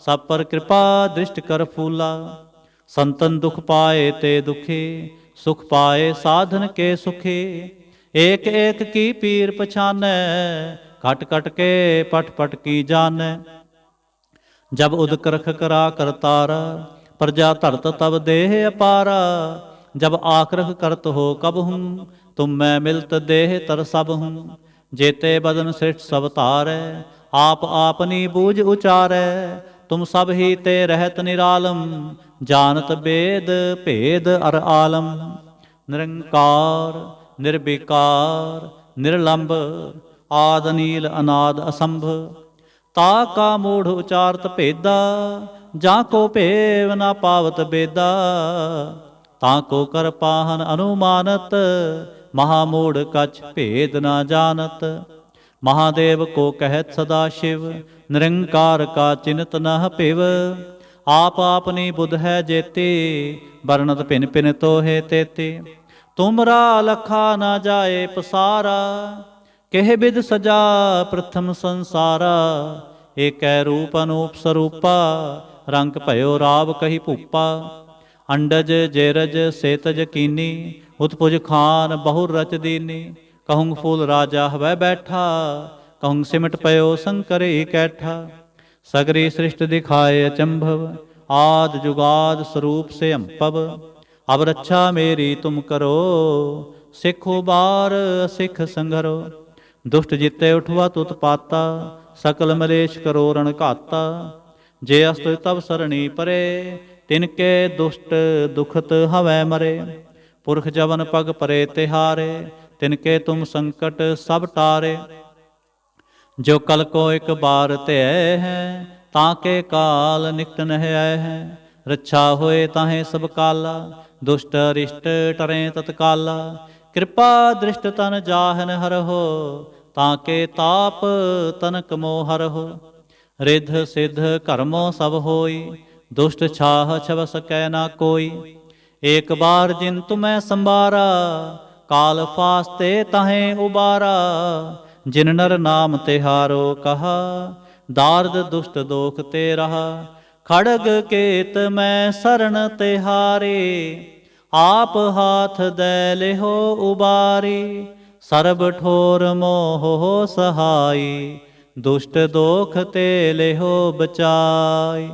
सब पर कृपा दृष्ट कर फूला। संतन दुख पाए ते दुखी, सुख पाए साधन के सुखी। एक एक की पीर पछानै, कट कट के पट पट की जानै। जब उदकरख करा करतारा, प्रजा धरत तब देह अपारा। जब आक्रख करत हो कब हूँ, तुम मैं मिलत देह तर सब हूँ। जेते बदन श्रेष्ठ सब तारै, आप आपनी बूझ उचारै। तुम सब ही ते रहत निरालम, जानत वेद भेद अर आलम। निरंकार निर्विकार निर्लंब, आद नील अनाद असंभ। ता का मूढ़ उचारत भेदा, जा को भेव ना पावत बेदा। ता को कर पाहन अनुमानत, महामूढ़ कछ भेद ना जानत। महादेव को कहत सदा शिव, निरंकार का चिन्हत नह पिव। आप आपनी बुध है जेती, वर्णत भिन भिन तो है तेती। तुमरा लखा ना जाए पसारा, केह बिद सजा प्रथम संसारा। एक रूप अनूप स्वरूपा, रंग भयो राव कही भूपा। अंडज जेरज सेतज कीनी, उत्पुज खान बहुर रच दीनी। कहूँ फूल राजा हवै बैठा, कहूँ सिमट पयो शंकर इकैठा। सगरी सृष्टि दिखाए अचंभव, आद जुगाद स्वरूप से अंपव। अब रक्षा मेरी तुम करो, सिखो बार सिख संघरो। दुष्ट जिते उठवा तुत पाता, सकल मलेश करो रण घाता। जे अस्त तब सरणी परे, तिनके दुष्ट दुखत हवै मरे। पुरख जवन पग परे तिहारे, तिनके तुम संकट सब टारे। जो कल को एक बार ते है, ਤਾਂ ਕੇ ਕਾਲ ਨਿਕਟ ਨਹਿ ਆਏ ਹੈ। ਰੱਛਾ ਹੋਏ ਤਾਹੇ ਸਭ ਕਾਲਾ, ਦੁਸ਼ਟ ਅਰਿਸ਼ਟ ਟਰੇ ਤਤਕਾਲਾ। ਕਿਰਪਾ ਦ੍ਰਿਸ਼ਟ ਤਨ ਜਾਹਨ ਹਰਹੋ, ਤਾਂ ਕੇ ਤਾਪ ਤਨਕ ਮੋਹ ਹਰਹੋ। ਰਿੱਧ ਸਿੱਧ ਕਰਮੋ ਸਭ ਹੋਈ, ਦੁਸ਼ਟ ਛਾਹ ਛਵ ਸਕੈ ਨਾ ਕੋਈ। ਏਕ ਬਾਰ ਜਿਨ ਤੁਮੈ ਸੰਬਾਰਾ, ਕਾਲ ਫਾਸਤੇ ਤਾਹੇ ਉਬਾਰਾ। ਜਿਨ ਨਰ ਨਾਮ ਤਿਹਾਰੋ ਕਹਾ, ਦਾਰਦ ਦੁਸ਼ਟ ਦੋਖ ਤੇ ਰਹਾ। ਖੜਗ ਕੇਤ ਮੈਂ ਸਰਣ ਤਿਹਾਰੇ, ਆਪ ਹਾਥ ਦੈ ਲਿਹੋ ਉਬਾਰੀ। ਸਰਬ ਠੋਰ ਮੋਹ ਸਹਾਈ, ਦੁਸ਼ਟ ਦੋਖ ਤੇ ਲਿਹੋ ਬਚਾਈ।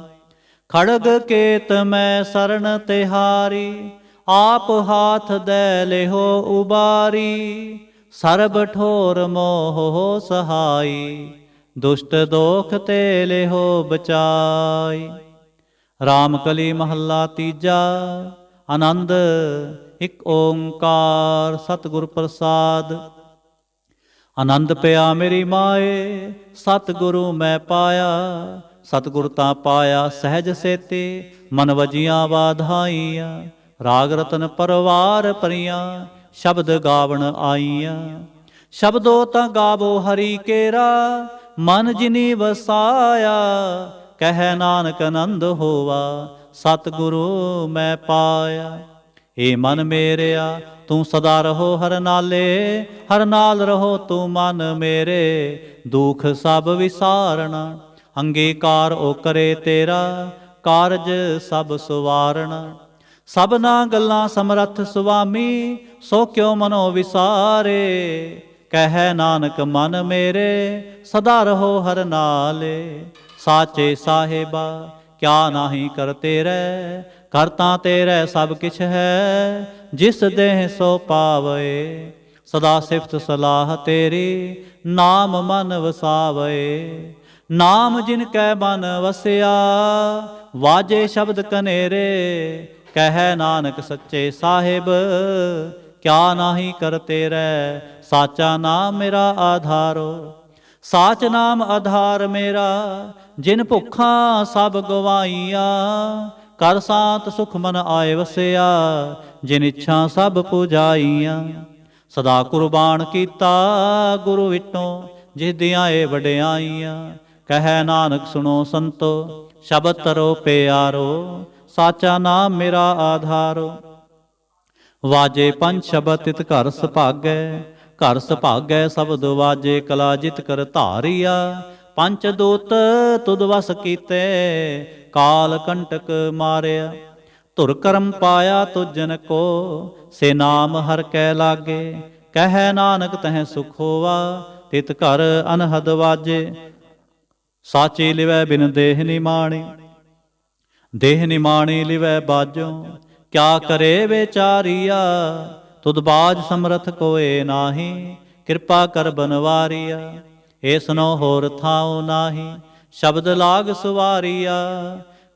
ਖੜਗ ਕੇਤ ਮੈਂ ਸਰਣ ਤਿਹਾਰੀ, ਆਪ ਹਾਥ ਦੈ ਲਿਹੋ ਉਬਾਰੀ। ਸਰਬ ਠੋਰ ਮੋਹ ਸਹਾਈ, ਦੁਸ਼ਟ ਦੋਖ ਤੇ ਲਿਹੋ ਬਚਾਈ। ਰਾਮ ਕਲੀ ਮਹੱਲਾ ਤੀਜਾ। ਆਨੰਦ ਇਕ ਓੰਕਾਰ ਸਤਿਗੁਰ ਪ੍ਰਸਾਦ। ਆਨੰਦ ਪਿਆ ਮੇਰੀ ਮਾਏ, ਸਤਿਗੁਰੂ ਮੈਂ ਪਾਇਆ। ਸਤਿਗੁਰ ਤਾਂ ਪਾਇਆ ਸਹਿਜ ਸੇਤੀ, ਮਨ ਵਜੀਆਂ ਵਾਧਾਈਆਂ। ਰਾਗ ਰਤਨ ਪਰਵਾਰ ਭਰੀਆਂ, ਸ਼ਬਦ ਗਾਵਣ ਆਈਆਂ। ਸ਼ਬਦੋ ਤਾਂ ਗਾਵੋ ਹਰੀ ਕੇਰਾ, ਮਨ ਜਿਨੀ ਵਸਾਇਆ। ਕਹਿ ਨਾਨਕ ਆਨੰਦ ਹੋਵਾ, ਸਤਿਗੁਰੂ ਮੈਂ ਪਾਇਆ। ਏ ਮਨ ਮੇਰਿਆ ਤੂੰ ਸਦਾ ਰਹੋ ਹਰ ਨਾਲੇ, ਹਰ ਨਾਲ ਰਹੋ ਤੂੰ ਮਨ ਮੇਰੇ। ਦੁਖ ਸਭ ਵਿਸਾਰਣਾ, ਅੰਗੀਕਾਰ ਓ ਕਰੇ ਤੇਰਾ, ਕਾਰਜ ਸਭ ਸੁਵਾਰਣਾ। ਸਭਨਾ ਗੱਲਾਂ ਸਮਰੱਥ ਸੁਆਮੀ, ਸੋ ਕਿਉ ਮਨੋ ਵਿਸਾਰੇ। ਕਹਿ ਨਾਨਕ ਮਨ ਮੇਰੇ, ਸਦਾ ਰਹੋ ਹਰ ਨਾਲੇ। ਸਾਚੇ ਸਾਹਿਬਾ ਕਿਆ ਨਾਹੀ ਕਰ ਤੇਰੇ, ਕਰ ਤਾਂ ਤੇਰੇ ਸਭ ਕਿਛ ਹੈ। ਜਿਸ ਦੇਹ ਸੋ ਪਾਵੇ, ਸਦਾ ਸਿਫਤ ਸਲਾਹ ਤੇਰੀ। ਨਾਮ ਮਨ ਵਸਾਵੇ, ਨਾਮ ਜਿਨ ਕੈ ਮਨ ਵਸਿਆ। ਵਾਜੇ ਸ਼ਬਦ ਕਨੇਰੇ, ਕਹਿ ਨਾਨਕ ਸੱਚੇ ਸਾਹਿਬ ਕਿਆ ਨਾਹੀ ਕਰ ਤੇਰੇ। ਸਾਚਾ ਨਾਮ ਮੇਰਾ ਆਧਾਰੋ, ਸਾਚ ਨਾਮ ਆਧਾਰ ਮੇਰਾ। ਜਿਨ ਭੁੱਖਾਂ ਸਭ ਗਵਾਈਆਂ, ਕਰ ਸਾਤ ਸੁਖ ਮਨ ਆਏ ਵਸਿਆ। ਜਿਨ ਇੱਛਾ ਸਭ ਪੁਜਾਈਆਂ, ਸਦਾ ਕੁਰਬਾਨ ਕੀਤਾ ਗੁਰੂ ਵਿਟੋਂ। ਜਿਸ ਦੀਆਂ ਏ ਵਡਿਆਈਆਂ, ਕਹਿ ਨਾਨਕ ਸੁਣੋ ਸੰਤੋ, ਸ਼ਬਦ ਤਰੋ ਪਿਆਰੋ। ਸਾਚਾ ਨਾਮ ਮੇਰਾ ਆਧਾਰੋ। ਵਾਜੇ ਪੰਜ ਸ਼ਬਦ ਤਿਤ ਘਰ ਸੁਭਾਗੈ, ਘਰ ਸੁਭਾਗੈ ਸ਼ਬਦ ਵਾਜੇ। ਕਲਾ ਜਿਤ ਕਰ ਧਾਰੀਆ, ਪੰਚ ਦੂਤ ਤੁਧ ਵਸ ਕੀਤੇ। ਕਾਲ ਕੰਟਕ ਮਾਰਿਆ, ਧੁਰ ਕਰਮ ਪਾਇਆ ਤੁਜਨ ਕੋ। ਸੇ ਨਾਮ ਹਰ ਕੈ ਲਾਗੇ, ਕਹਿ ਨਾਨਕ ਤਹਿ ਸੁਖ ਹੋਵਾ। ਤਿਤ ਘਰ ਅਨਹਦ ਵਾਜੇ, ਸਾਚੀ ਲਿਵੈ ਬਿਨ ਦੇਹ ਨਿਮਾਣੀ। ਦੇਹ ਨਿਮਾਣੀ ਲਿਵੈ ਬਾਜੋ, ਕਿਆ ਕਰੇ ਵਿਚਾਰੀਆ। ਤੁਧ ਬਾਜ ਸਮਰਥ ਕੋਏ ਨਾਹੀ, ਕਿਰਪਾ ਕਰ ਬਨਵਾਰੀਆ। ਏਸਨੋ ਹੋਰ ਥਾਉ ਨਾਹੀ, ਸ਼ਬਦ ਲਾਗ ਸੁਵਾਰੀਆ।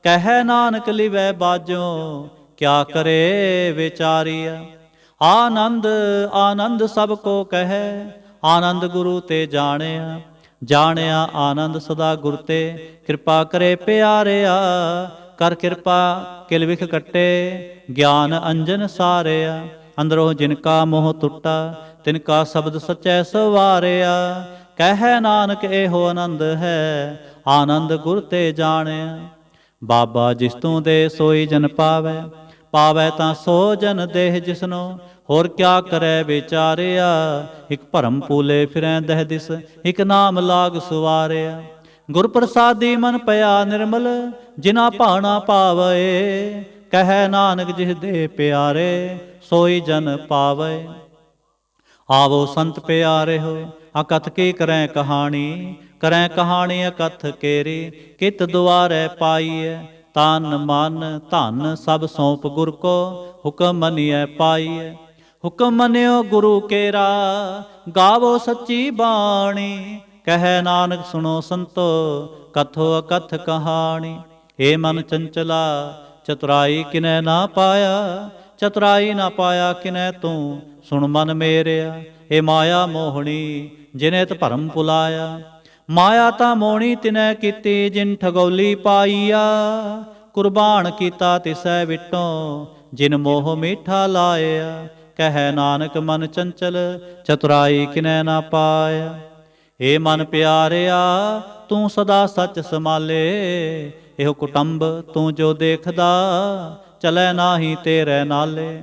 ਕਹਿ ਨਾਨਕ ਲਿਵੈ ਬਾਜੋ, ਕਿਆ ਕਰੇ ਵਿਚਾਰੀਆ। ਆਨੰਦ ਆਨੰਦ ਸਭ ਕੋ ਕਹੈ, ਆਨੰਦ ਗੁਰੂ ਤੇ ਜਾਣਿਆ। ਜਾਣਿਆ ਆਨੰਦ ਸਦਾ ਗੁਰ ਤੇ, ਕਿਰਪਾ ਕਰੇ ਪਿਆਰਿਆ। ਕਰ ਕਿਰਪਾ ਕਿਲ ਵਿਖ ਕੱਟੇ, ਗਿਆਨ ਅੰਜਨ ਸਾਰਿਆ। ਅੰਦਰੋਂ ਜਿਨ ਕਾ ਮੋਹ ਟੁੱਟਾ, ਤਿਨ ਕਾ ਸ਼ਬਦ ਸਚੈ ਸਵਾਰਿਆ। ਕਹਿ ਨਾਨਕ ਇਹੋ ਆਨੰਦ ਹੈ, ਆਨੰਦ ਗੁਰ ਤੇ ਜਾਣਿਆ। ਬਾਬਾ ਜਿਸ ਤੂੰ ਦੇ ਸੋਈ ਜਨ ਪਾਵੈ, ਪਾਵੈ ਤਾਂ ਸੋ ਜਨ ਦੇਹ ਜਿਸਨੋ। ਹੋਰ ਕਿਆ ਕਰੈ ਵਿਚਾਰਿਆ, ਇਕ ਭਰਮ ਪੂਲੇ ਫਿਰੈ ਦਹਿ ਦਿਸ। ਇਕ ਨਾਮ ਲਾਗ ਸੁਵਾਰਿਆ। ਗੁਰ ਪ੍ਰਸਾਦੀ ਮਨ ਪਿਆ ਨਿਰਮਲ, ਜਿਨਾ ਭਾਣਾ ਪਾਵੈ। ਕਹਿ ਨਾਨਕ ਜਿਸ ਦੇ ਪਿਆਰੇ, ਸੋਈ ਜਨ ਪਾਵੈ। ਆਵੋ ਸੰਤ ਪਿਆਰਿਓ, ਅਕਥ ਕੀ ਕਰੈ ਕਹਾਣੀ। ਕਰੈ ਕਹਾਣੀ ਅਕਥ ਕੇਰੀ, ਕਿਤ ਦੁਆਰੈ ਪਾਈਐ। ਤਨ ਮਨ ਧਨ ਸਭ ਸੌਂਪ ਗੁਰ ਕੋ, ਹੁਕਮ ਮੰਨਿਐ ਪਾਈਐ। ਹੁਕਮ ਮੰਨਿਓ ਗੁਰੂ ਕੇਰਾ, ਗਾਵੋ ਸੱਚੀ ਬਾਣੀ। ਕਹਿ ਨਾਨਕ ਸੁਣੋ ਸੰਤੋ, ਕਥੋ ਅਕਥ ਕਹਾਣੀ। ਏ ਮਨ ਚੰਚਲਾ ਚਤੁਰਾਈ ਕਿਨੈ ਨਾ ਪਾਇਆ, ਚਤੁਰਾਈ ਨਾ ਪਾਇਆ ਕਿਨੈ ਤੂੰ ਸੁਣ ਮਨ ਮੇਰਿਆ। ਏ ਮਾਇਆ ਮੋਹਣੀ ਜਿਨੇ ਤ ਭਰਮ ਭੁਲਾਇਆ, ਮਾਇਆ ਤਾਂ ਮੋਣੀ ਤਿਨੈ ਕੀਤੀ, ਜਿਨ ਠਗੌਲੀ ਪਾਈਆ। ਕੁਰਬਾਨ ਕੀਤਾ ਤਿਸੈ ਵਿਟੋਂ, ਜਿਨ ਮੋਹ ਮੀਠਾ ਲਾਇਆ। ਕਹਿ ਨਾਨਕ ਮਨ ਚੰਚਲ, ਚਤੁਰਾਈ ਕਿਨੈ ਨਾ ਪਾਇਆ। ਏ ਮਨ ਪਿਆਰਿਆ ਤੂੰ ਸਦਾ ਸੱਚ ਸਮਾਲੇ, ਇਹੋ ਕੁਟੰਬ ਤੂੰ ਜੋ ਦੇਖਦਾ, ਚਲੈ ਨਾਹੀ ਤੇਰੇ ਨਾਲੇ।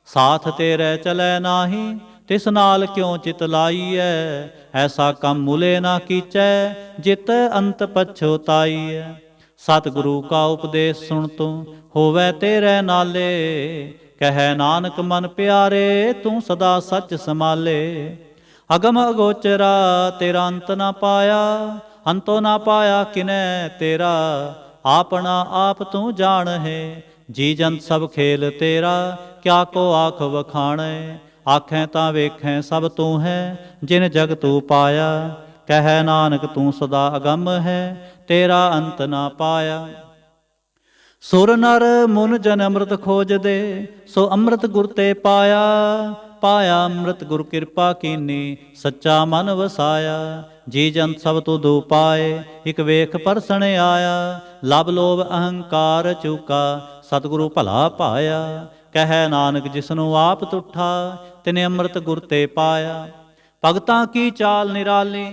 ਸਾਥ ਤੇਰੇ ਚਲੈ ਨਾਹੀ, ਤਿਸ ਨਾਲ ਕਿਉ ਚਿਤ ਲਾਈਐ। ਐਸਾ ਕੰਮ ਮੁਲੇ ਨਾ ਕੀਚੈ, ਜਿਤ ਅੰਤ ਪਛੋਤਾਈਐ। ਸਤਿਗੁਰੂ ਕਾ ਉਪਦੇਸ਼ ਸੁਣ ਤੂੰ, ਹੋਵੈ ਤੇਰੇ ਨਾਲੇ। ਕਹਿ ਨਾਨਕ ਮਨ ਪਿਆਰੇ, ਤੂੰ ਸਦਾ ਸੱਚ ਸਮਾਲੇ। ਅਗਮ ਅਗੋਚਰਾ ਤੇਰਾ ਅੰਤ ਨਾ ਪਾਇਆ, ਅੰਤੋ ਨਾ ਪਾਇਆ ਕਿਨੈ ਤੇਰਾ। ਆਪਣਾ ਆਪ ਤੂੰ ਜਾਣਹਿ, ਜੀ ਜੰਤ ਸਭ ਖੇਲ ਤੇਰਾ। ਕਿਆ ਕੋ ਆਖ ਵਖਾਣੈ, ਆਖੈ ਤਾਂ ਵੇਖੈ ਸਭ ਤੂੰ ਹੈ, ਜਿਨ ਜਗ ਤੂੰ ਪਾਇਆ। ਕਹਿ ਨਾਨਕ ਤੂੰ ਸਦਾ ਅਗੰਮ ਹੈ, ਤੇਰਾ ਅੰਤ ਨਾ ਪਾਇਆ। ਸੁਰ ਨਰ ਮੁਨ ਜਨ ਅੰਮ੍ਰਿਤ ਖੋਜਦੇ, ਸੋ ਅੰਮ੍ਰਿਤ ਗੁਰ ਤੇ ਪਾਇਆ। ਪਾਇਆ ਅੰਮ੍ਰਿਤ ਗੁਰ ਕਿਰਪਾ ਕੀਨੀ, ਸੱਚਾ ਮਨ ਵਸਾਇਆ। ਜੀ ਜੰਤ ਸਭ ਤੁਧੁ ਪਾਏ, ਇਕ ਵੇਖ ਪਰਸਣ ਆਇਆ। ਲਬ ਲੋਭ ਅਹੰਕਾਰ ਚੂਕਾ, ਸਤਿਗੁਰੂ ਭਲਾ ਪਾਇਆ। ਕਹਿ ਨਾਨਕ ਜਿਸਨੂੰ ਆਪ ਤੁਠਾ, ਤਿਨੇ ਅੰਮ੍ਰਿਤ ਗੁਰ ਤੇ ਪਾਇਆ। ਭਗਤਾਂ ਕੀ ਚਾਲ ਨਿਰਾਲੀ,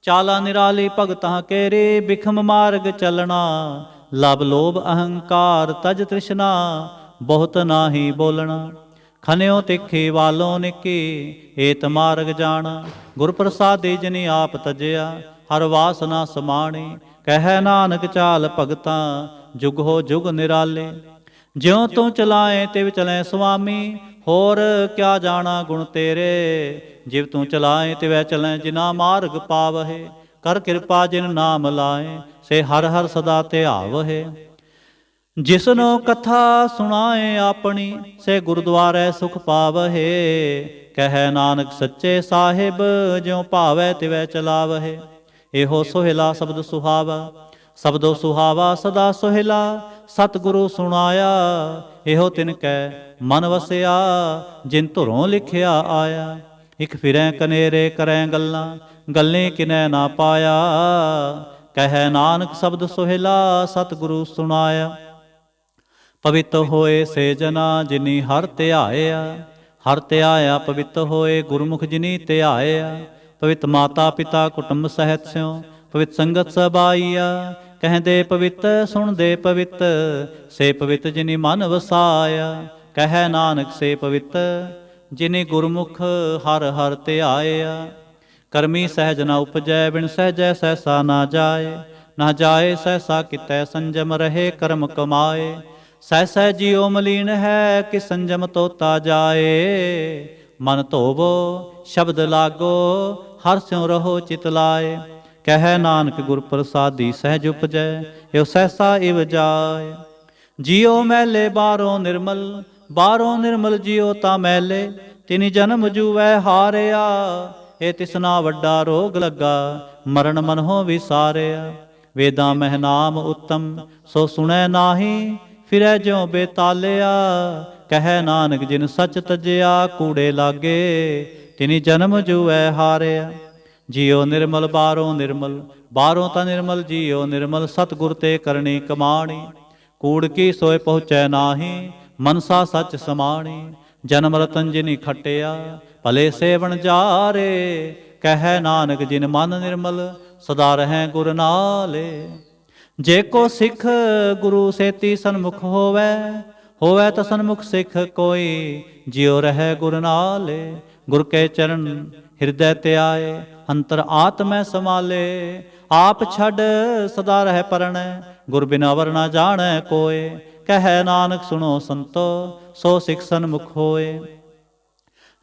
ਚਾਲਾ ਨਿਰਾਲੀ ਭਗਤਾਂ ਕੇਰੇ। ਬਿਖਮ ਮਾਰਗ ਚਲਣਾ, ਲਬ ਲੋਭ ਅਹੰਕਾਰ ਤਜ ਤ੍ਰਿਸ਼ਨਾ। ਬਹੁਤ ਨਾਹੀ ਬੋਲਣਾ, ਖਨਿਓ ਤਿੱਖੇ ਵਾਲੋਂ ਨਿੱਕੀ। ਏਤ ਮਾਰਗ ਜਾਣਾ, ਗੁਰ ਪ੍ਰਸਾਦੇ ਜਿਨੀ ਆਪ ਤਜਿਆ। ਹਰ ਵਾਸਨਾ ਸਮਾਣੀ, ਕਹਿ ਨਾਨਕ ਚਾਲ ਭਗਤਾਂ, ਜੁਗ ਹੋ ਜੁਗ ਨਿਰਾਲੇ। ਜਿਉ ਤੂੰ ਚਲਾਏ ਤਿਵ ਚਲੈ ਸੁਆਮੀ, ਹੋਰ ਕਿਆ ਜਾਣਾ ਗੁਣ ਤੇਰੇ। ਜਿਵ ਤੂੰ ਚਲਾਏ ਤਿਵੈ ਚਲੈ, ਜਿਨਾ ਮਾਰਗ ਪਾਵਹਿ। ਕਰ ਕਿਰਪਾ ਜਿਨ ਨਾਮ ਲਾਏ, ਸੇ ਹਰ ਹਰ ਸਦਾ ਧਿਆਵਹਿ। ਜਿਸਨੋ ਕਥਾ ਸੁਣਾਏ ਆਪਣੀ, ਸੇ ਗੁਰਦੁਆਰੇ ਸੁਖ ਪਾਵਹਿ। ਕਹਿ ਨਾਨਕ ਸੱਚੇ ਸਾਹਿਬ, ਜਿਉ ਭਾਵੈ ਤਿਵੈ ਚਲਾਵਹਿ। ਇਹੋ ਸੋਹਿਲਾ ਸ਼ਬਦ ਸੁਹਾਵਾ, ਸ਼ਬਦੋ ਸੁਹਾਵਾ ਸਦਾ ਸੋਹਿਲਾ। ਸਤਿਗੁਰੂ ਸੁਣਾਇਆ, ਇਹੋ ਤਿਨ ਕੈ ਮਨ ਵਸਿਆ। ਜਿਨ ਧੁਰੋਂ ਲਿਖਿਆ ਆਇਆ, ਇਕ ਫਿਰੈ ਕਨੇਰੇ ਕਰੈ ਗੱਲਾਂ। ਗੱਲੇ ਕਿਨੈ ਨਾ ਪਾਇਆ। ਕਹਿ ਨਾਨਕ ਸ਼ਬਦ ਸੋਹਿਲਾ, ਸਤਿਗੁਰੂ ਸੁਣਾਇਆ। ਪਵਿੱਤ ਹੋਏ ਸੇ ਜਨਾ, ਜਿਨੀ ਹਰ ਧਿਆਇਆ। ਹਰ ਧਿਆਇਆ ਪਵਿੱਤ ਹੋਏ, ਗੁਰਮੁਖ ਜਿਨੀ ਧਿਆਇਆ। ਪਵਿੱਤ ਮਾਤਾ ਪਿਤਾ ਕੁਟੁੰਬ ਸਹਿਤ ਸਿਉ, ਪਵਿੱਤ ਸੰਗਤ ਸਭ ਆਈਆ। ਕਹਿੰਦੇ ਪਵਿੱਤ ਸੁਣਦੇ ਪਵਿੱਤ, ਸੇ ਪਵਿੱਤ ਜਿਨੀ ਮਨ ਵਸਾਇਆ। ਕਹਿ ਨਾਨਕ ਸੇ ਪਵਿੱਤ, ਜਿਨੀ ਗੁਰਮੁਖ ਹਰ ਹਰ ਧਿਆਇਆ। ਕਰਮੀ ਸਹਿਜ ਨਾ ਉਪਜੈ, ਬਿਨ ਸਹਿਜੈ ਸਹਿਸਾ ਨਾ ਜਾਏ। ਨਾ ਜਾਏ ਸਹਿਸਾ ਕਿਤੈ, ਸੰਜਮ ਰਹੇ ਕਰਮ ਕਮਾਏ। ਸਹਿ ਸਹਿ ਜੀਉ ਮਲੀਨ ਹੈ, ਕਿ ਸੰਜਮ ਤੋਤਾ ਜਾਏ। ਮਨ ਧੋਵੋ ਸ਼ਬਦ ਲਾਗੋ, ਹਰ ਸਿਉ ਰਹੋ ਚਿਤ ਲਾਏ। ਕਹਿ ਨਾਨਕ ਗੁਰ ਪ੍ਰਸਾਦੀ ਸਹਿਜ ਉਪਜੈ, ਇਹੋ ਸਹਿਸਾ ਇਵ ਜਾਏ। ਜੀਉ ਮੈਲੇ ਬਾਹਰੋਂ ਨਿਰਮਲ, ਬਾਹਰੋਂ ਨਿਰਮਲ ਜੀਉ ਤਾਂ ਮੈਲੇ। ਤਿਨੀ ਜਨਮ ਜੂਵੈ ਹਾਰਿਆ, ਇਹ ਤਿਸਨਾ ਵੱਡਾ ਰੋਗ ਲੱਗਾ। ਮਰਨ ਮਨਹੁ ਵਿਸਾਰਿਆ। ਵੇਦਾਂ ਮਹਿ ਨਾਮ ਉਤਮ, ਸੋ ਸੁਣੈ ਨਾਹੀ। ਫਿਰੈ ਜਿਉ ਬੇਤਾਲਿਆ। ਕਹਿ ਨਾਨਕ ਜਿਨ ਸੱਚ ਤਜਿਆ, ਕੂੜੇ ਲਾਗੇ। ਤਿਨੀ ਜਨਮ ਜੂਐ ਹਾਰਿਆ। ਜੀਉ ਨਿਰਮਲ ਬਾਹਰੋਂ ਨਿਰਮਲ, ਬਾਹਰੋਂ ਤਾਂ ਨਿਰਮਲ ਜੀਉ ਨਿਰਮਲ। ਸਤਿਗੁਰ ਤੇ ਕਰਨੀ ਕਮਾਣੀ, ਕੂੜ ਕੀ ਸੋਏ ਪਹੁੰਚੈ ਨਾਹੀ। ਮਨਸਾ ਸੱਚ ਸਮਾਣੀ, ਜਨਮ ਰਤਨ ਜਿਨੀ ਖਟਿਆ। ਭਲੇ ਸੇਵਨ ਜਾਰੇ। ਕਹਿ ਨਾਨਕ ਜਿਨ ਮਨ ਨਿਰਮਲ, ਸਦਾ ਰਹੈ ਗੁਰ ਨਾਲੇ। ਜੇ ਕੋ ਸਿੱਖ ਗੁਰੂ ਸੇਤੀ ਸਨਮੁਖ ਹੋਵੈ, ਹੋਵੈ ਤਾਂ ਸਨਮੁਖ ਸਿੱਖ ਕੋਈ। ਜਿਉ ਰਹੈ ਗੁਰ ਨਾਲੇ। ਗੁਰ ਕੇ ਚਰਨ ਹਿਰਦੈ ਧਿਆਏ, ਅੰਤਰ ਆਤਮੈ ਸਮਾਲੇ। ਆਪ ਛੱਡ ਸਦਾ ਰਹਿ ਪਰਣੈ, ਗੁਰ ਬਿਨਾ ਵਰ ਨਾ ਜਾਣੈ ਕੋਏ। ਕਹਿ ਨਾਨਕ ਸੁਣੋ ਸੰਤੋ, ਸੋ ਸਿੱਖ ਸਨਮੁਖ ਹੋਏ।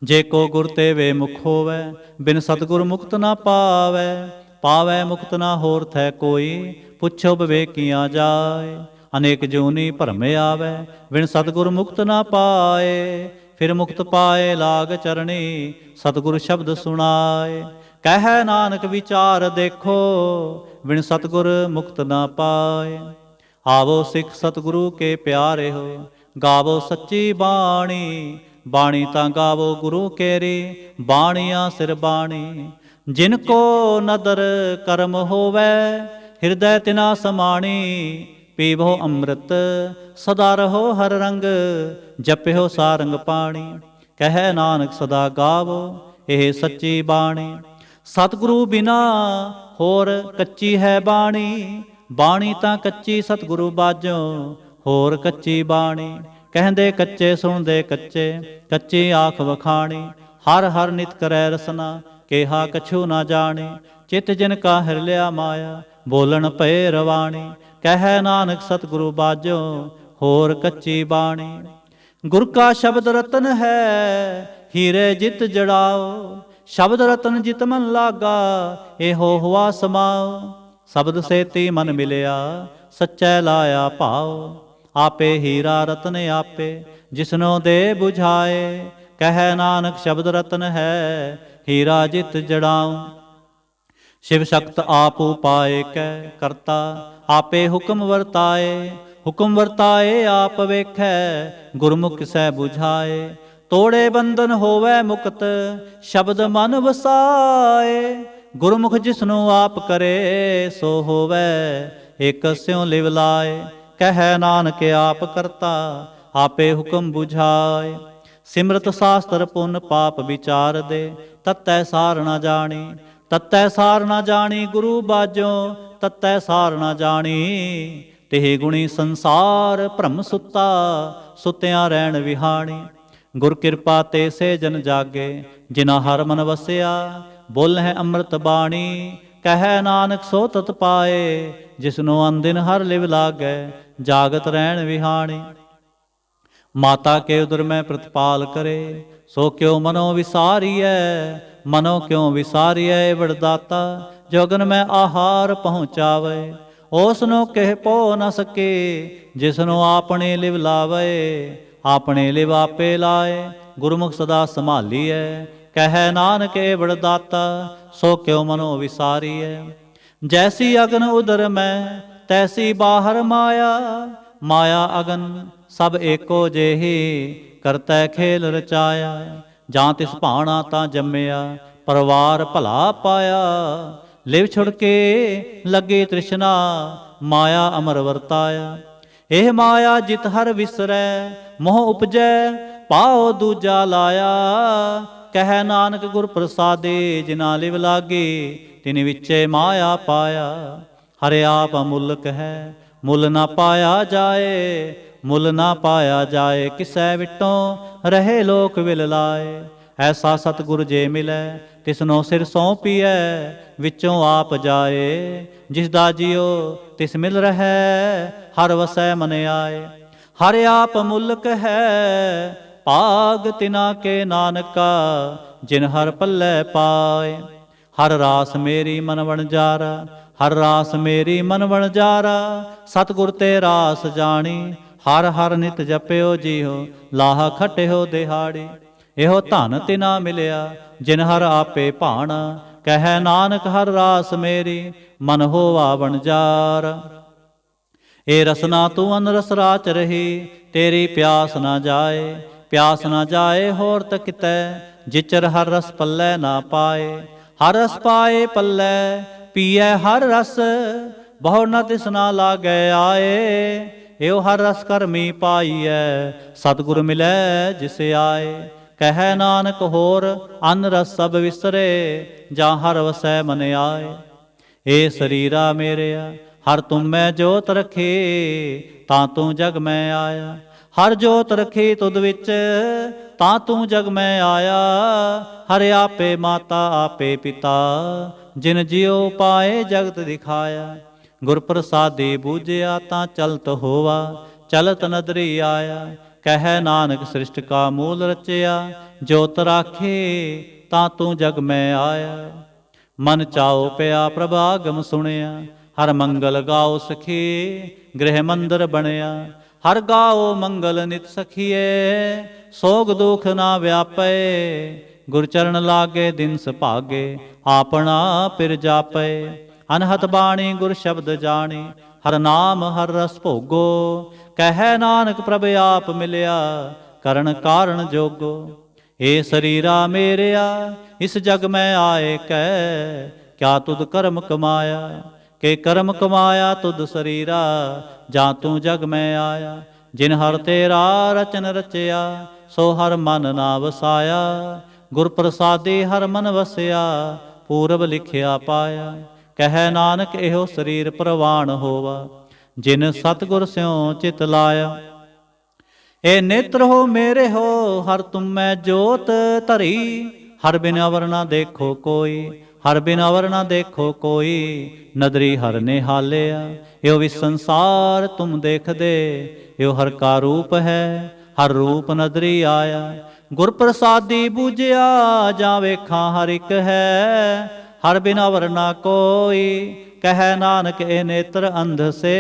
ਜੇ ਕੋ ਗੁਰ ਤੇ ਵੇ ਮੁਖ ਹੋਵੈ, ਬਿਨ ਸਤਿਗੁਰ ਮੁਕਤ ਨਾ ਪਾਵੈ। ਪਾਵੈ ਮੁਕਤ ਨਾ ਹੋਰ ਥੈ ਕੋਈ, ਪੁੱਛੋ ਵਿਵੇਕੀਆਂ ਜਾਏ। ਅਨੇਕ ਜੂਨੀ ਭਰਮ ਆਵੈ, ਬਿਨ ਸਤਿਗੁਰ ਮੁਕਤ ਨਾ ਪਾਏ। ਫਿਰ ਮੁਕਤ ਪਾਏ ਲਾਗ ਚਰਣੀ, ਸਤਿਗੁਰ ਸ਼ਬਦ ਸੁਣਾਏ। ਕਹਿ ਨਾਨਕ ਵਿਚਾਰ ਦੇਖੋ, ਬਿਨ ਸਤਿਗੁਰ ਮੁਕਤ ਨਾ ਪਾਏ। ਆਵੋ ਸਿੱਖ ਸਤਿਗੁਰੂ ਕੇ ਪਿਆਰੇ ਹੋ, ਗਾਵੋ ਸੱਚੀ ਬਾਣੀ। ਬਾਣੀ ਤਾਂ ਗਾਵੋ ਗੁਰੂ ਕੇਰੀ, ਬਾਣੀਆਂ ਸਿਰ ਬਾਣੀ। ਜਿਨ ਕੋ ਨਦਰ ਕਰਮ ਹੋਵੈ, ਹਿਰਦੈ ਤਿਨਾ ਸਮਾਣੀ। ਪੀਵੋ ਅੰਮ੍ਰਿਤ ਸਦਾ ਰਹੋ ਹਰ ਰੰਗ, ਜਪਿਓ ਸਾਰੰਗ ਪਾਣੀ। ਕਹਿ ਨਾਨਕ ਸਦਾ ਗਾਵੋ ਇਹ ਸੱਚੀ ਬਾਣੀ। ਸਤਿਗੁਰੂ ਬਿਨਾ ਹੋਰ ਕੱਚੀ ਹੈ ਬਾਣੀ, ਬਾਣੀ ਤਾਂ ਕੱਚੀ ਸਤਿਗੁਰੂ ਬਾਝੋਂ ਹੋਰ ਕੱਚੀ ਬਾਣੀ। ਕਹਿੰਦੇ ਕੱਚੇ ਸੁਣਦੇ ਕੱਚੇ, ਕੱਚੀ ਆਖ ਵਖਾਣੀ। ਹਰ ਹਰ ਨਿਤ ਕਰੈ ਰਸਨਾ, ਕਿਹਾ ਕਛੂ ਨਾ ਜਾਣੇ। ਚਿਤ ਜਿਨ ਕਾ ਹਿਰ ਲਿਆ ਮਾਇਆ, ਬੋਲਣ ਪਏ ਰਵਾਣੀ। ਕਹਿ ਨਾਨਕ ਸਤਿਗੁਰੂ ਬਾਝੋਂ ਹੋਰ ਕੱਚੀ ਬਾਣੀ। ਗੁਰ ਕਾ ਸ਼ਬਦ ਰਤਨ ਹੈ, ਹੀਰੇ ਜਿਤ ਜੜਾਓ। ਸ਼ਬਦ ਰਤਨ ਜਿਤ ਮਨ ਲਾਗਾ, ਇਹੋ ਹੁਆ ਸਮਾਓ। ਸ਼ਬਦ ਸੇਤੀ ਮਨ ਮਿਲਿਆ, ਸੱਚੈ ਲਾਇਆ ਭਾਉ। ਆਪੇ ਹੀਰਾ ਰਤਨ ਆਪੇ, ਜਿਸਨੋ ਦੇ 부ਝਾਏ। ਕਹਿ ਨਾਨਕ ਸ਼ਬਦ ਰਤਨ ਹੈ, ਹੀਰਾ ਜਿਤ ਜੜਾਉ। ਸ਼ਿਵ ਸ਼ਕਤ ਆਪ ਉਪਾਏ ਕੈ ਕਰਤਾ, ਆਪੇ ਹੁਕਮ ਵਰਤਾਏ। ਹੁਕਮ ਵਰਤਾਏ ਆਪ ਵੇਖੈ, ਗੁਰਮੁਖ ਸੈ 부ਝਾਏ। ਤੋੜੇ ਬੰਧਨ ਹੋਵੈ ਮੁਕਤ, ਸ਼ਬਦ ਮਨ ਵਸਾਏ। ਗੁਰਮੁਖ ਜਿਸਨੂੰ ਆਪ ਕਰੇ, ਸੋ ਹੋਵੈ ਇਕ ਸਿਉ ਲਿਵ ਲਾਏ। ਕਹਿ ਨਾਨਕ ਆਪ ਕਰਤਾ, ਆਪੇ ਹੁਕਮ 부ਝਾਏ। ਸਿਮਰਤ ਸਾਸਤਰ ਪੁੰਨ ਪਾਪ ਵਿਚਾਰ ਦੇ, ਤਤੈ ਸਾਰ ਨਾ ਜਾਣੀ। ਤਤੈ ਸਾਰ ਨਾ ਜਾਣੀ ਗੁਰੂ ਬਾਝੋਂ, ਤਤੈ ਸਾਰ ਨਾ ਜਾਣੀ। ਤਿਹ ਗੁਣੀ ਸੰਸਾਰ ਭ੍ਰਮ ਸੁੱਤਾ, ਸੁੱਤਿਆਂ ਰਹਿਣ ਵਿਹਾਣੀ। ਗੁਰ ਕਿਰਪਾ ਤੇ ਸੇ ਜਨ ਜਾਗੇ, ਜਿਨਾ ਹਰ ਮਨ ਵਸਿਆ। ਬੋਲ ਹੈ ਅੰਮ੍ਰਿਤ ਬਾਣੀ, ਕਹਿ ਨਾਨਕ ਸੋ ਤਤ ਪਾਏ। ਜਿਸਨੂੰ ਅਨਦਿਨ ਹਰ ਲਿਵ ਲਾਗੈ, ਜਾਗਤ ਰਹਿਣ ਵਿਹਾਣੀ। ਮਾਤਾ ਕੇ ਉਦਰ ਮੈਂ ਪ੍ਰਤਪਾਲ ਕਰੇ, ਸੋ ਕਿਉ ਮਨੋ ਵਿਸਾਰੀਐ। ਮਨੋ ਕਿਉ ਵਿਸਾਰੀਐ ਵਡਦਾਤਾ, ਜੋ ਅਗਨ ਮੈਂ ਆਹਾਰ ਪਹੁੰਚਾਵੇ। ਉਸ ਨੂੰ ਕਹਿ ਪੋ ਨ ਸਕੇ, ਜਿਸਨੂੰ ਆਪਣੇ ਲਿਵ ਲਾਵੇ। ਆਪਣੇ ਲਿਵ ਆਪੇ ਲਾਏ, ਗੁਰਮੁਖ ਸਦਾ ਸੰਭਾਲੀਐ। ਕਹਿ ਨਾਨਕ ਏ ਵਡਦਾਤਾ, ਸੋ ਕਿਉ ਮਨੋ ਵਿਸਾਰੀਐ। ਜੈਸੀ ਅਗਨ ਉਦਰ ਮੈਂ, ਤੈਸੀ ਬਾਹਰ ਮਾਇਆ। ਮਾਇਆ ਅਗਨ ਸਭ ਏਕੋ ਜਿਹੀ, ਕਰਤੈ ਖੇਲ ਰਚਾਇਆ। ਜਾਂ ਤਿਸ ਭਾਣਾ ਤਾਂ ਜੰਮਿਆ, ਪਰਵਾਰ ਭਲਾ ਪਾਇਆ। ਲਿਵ ਛੁੜ ਕੇ ਲੱਗੇ ਤ੍ਰਿਸ਼ਨਾ, ਮਾਇਆ ਅਮਰ ਵਰਤਾਇਆ। ਇਹ ਮਾਇਆ ਜਿਤ ਹਰ ਵਿਸਰੈ, ਮੋਹ ਉਪਜੈ ਪਾਉ ਦੂਜਾ ਲਾਇਆ। ਕਹਿ ਨਾਨਕ ਗੁਰ ਪ੍ਰਸਾਦੇ, ਜਿਨਾ ਲਿਵ ਲਾਗੇ, ਤਿਨ ਵਿੱਚੇ ਮਾਇਆ ਪਾਇਆ। ਹਰਿ ਆਪ ਅਮੁੱਲਕ ਹੈ, ਮੁੱਲ ਨਾ ਪਾਇਆ ਜਾਏ। ਮੁੱਲ ਨਾ ਪਾਇਆ ਜਾਏ, ਕਿਸੈ ਵਿਟੋਂ ਰਹੇ ਲੋਕ ਵਿਲ ਲਾਏ। ਐਸਾ ਸਤਿਗੁਰ ਜੇ ਮਿਲੈ, ਤਿਸਨੋ ਸਿਰ ਸੌਂਪੀਐ। ਵਿੱਚੋਂ ਆਪ ਜਾਏ, ਜਿਸ ਦਾ ਜਿਉ ਤਿਸ ਮਿਲ ਰਹੈ। ਹਰ ਵਸੈ ਮਨ ਆਏ, ਹਰਿ ਆਪ ਮੁਲਕ ਹੈ। ਭਾਗ ਤਿਨਾ ਕੇ ਨਾਨਕਾ, ਜਿਨ ਹਰ ਪੱਲੇ ਪਾਏ। ਹਰ ਰਾਸ ਮੇਰੀ ਮਨ ਵਣਜਾਰਾ, ਹਰ ਰਾਸ ਮੇਰੀ ਮਨ ਵਣਜਾਰਾ। ਸਤਿਗੁਰ ਤੇ ਰਾਸ ਜਾਣੀ, ਹਰ ਹਰ ਨਿਤ ਜਪਿਓ ਜੀਓ। ਲਾਹਾ ਖਟਿਓ ਦਿਹਾੜੀ, ਇਹੋ ਧਨ ਤਿਨਾ ਮਿਲਿਆ, ਜਿਨ ਹਰ ਆਪੇ ਭਾਣਾ। ਕਹਿ ਨਾਨਕ ਹਰ ਰਾਸ ਮੇਰੀ, ਮਨ ਹੋਵਾ ਵਣਜਾਰ। ਏ ਰਸਨਾ ਤੂੰ ਅਨਰਸ ਰਾਚ ਰਹੀ, ਤੇਰੀ ਪਿਆਸ ਨਾ ਜਾਏ। ਪਿਆਸ ਨਾ ਜਾਏ ਹੋਰ ਤ ਕਿਤੈ, ਜਿਚਰ ਹਰ ਰਸ ਪੱਲੇ ਨਾ ਪਾਏ। ਹਰ ਰਸ ਪਾਏ ਪੱਲੇ, ਪੀਐ ਹਰ ਰਸ, ਬਹੁ ਨ ਤਿਸਨਾ ਲਾਗੈ ਆਏ। ਇਹੋ ਹਰ ਰਸ ਕਰਮੀ ਪਾਈਐ, ਸਤਿਗੁਰ ਮਿਲੈ ਜਿਸ ਆਏ। ਕਹਿ ਨਾਨਕ ਹੋਰ ਅਨ ਰਸ ਸਭ ਵਿਸਰੇ, ਜਾਂ ਹਰ ਵਸੈ ਮਨ ਆਏ। ਏ ਸਰੀਰਾ ਮੇਰਿਆ ਹਰ ਤੁਮ ਮੈਂ ਜੋਤ ਰਖੇ, ਤਾਂ ਤੂੰ ਜਗ ਮੈਂ ਆਇਆ। ਹਰ ਜੋਤ ਰਖੀ ਤੁਧ ਵਿੱਚ, ਤਾਂ ਤੂੰ ਜਗ ਮੈਂ ਆਇਆ। ਹਰਿ ਆਪੇ ਮਾਤਾ ਆਪੇ ਪਿਤਾ, ਜਿਨ ਜਿਉ ਪਾਏ ਜਗਤ ਦਿਖਾਇਆ। ਗੁਰ ਪ੍ਰਸਾਦੇ ਬੂਝਿਆ, ਤਾਂ ਚਲਤ ਹੋਵਾ, ਚਲਤ ਨਦਰੀ ਆਇਆ। ਕਹਿ ਨਾਨਕ ਸ੍ਰਿਸ਼ਟ ਕਾ ਮੂਲ ਰਚਿਆ, ਜੋਤ ਰਾਖੇ ਤਾਂ ਤੂੰ ਜਗ ਮੈਂ ਆਇਆ। ਮਨ ਚਾਉ ਪਿਆ ਪ੍ਰਭ ਆਗਮ ਸੁਣਿਆ, ਹਰ ਮੰਗਲ ਗਾਓ ਸਖੀ ਗ੍ਰਹਿ ਮੰਦਰ ਬਣਿਆ। ਹਰ ਗਾਓ ਮੰਗਲ ਨਿਤ ਸਖੀਏ, ਸੋਗ ਦੁਖ ਨਾ ਵਿਆਪੇ। ਗੁਰ ਚਰਨ ਲਾਗੇ ਦਿਨ ਸੁਭਾਗੇ, ਆਪਣਾ ਪਿਰ ਜਾਪੇ। ਅਨਹਤ ਬਾਣੀ ਗੁਰ ਸ਼ਬਦ ਜਾਣੀ, ਹਰ ਨਾਮ ਹਰ ਰਸ ਭੋਗੋ। ਕਹਿ ਨਾਨਕ ਪ੍ਰਭ ਆਪ ਮਿਲਿਆ, ਕਰਨ ਕਾਰਨ ਜੋਗੋ। ए शरीरा मेरिया इस जग में आए कै, क्या तुद कर्म कमाया, के कर्म कमाया तुद शरीरा, जा तू जग में आया। जिन हर तेरा रचन रचया, सो हर मन ना वसाया। गुर प्रसादी हर मन वसया, पूरब लिखिया पाया। कह नानक एहो शरीर प्रवान होवा, जिन सतगुर स्यों चित लाया। ए नेत्र हो मेरे हो हर तुम में जोत धरी, हर बिन अवर ना देखो कोई, हर बिन अवर ना देखो कोई। नदरी हर ने हालिया, यो विस संसार तुम देख दे, यो हर का रूप है, हर रूप नदरी आया। गुर प्रसादी बूझिया, जा वेखा हर एक है, हर बिन अवर ना कोई। कह नानक ए नेत्र अंध से,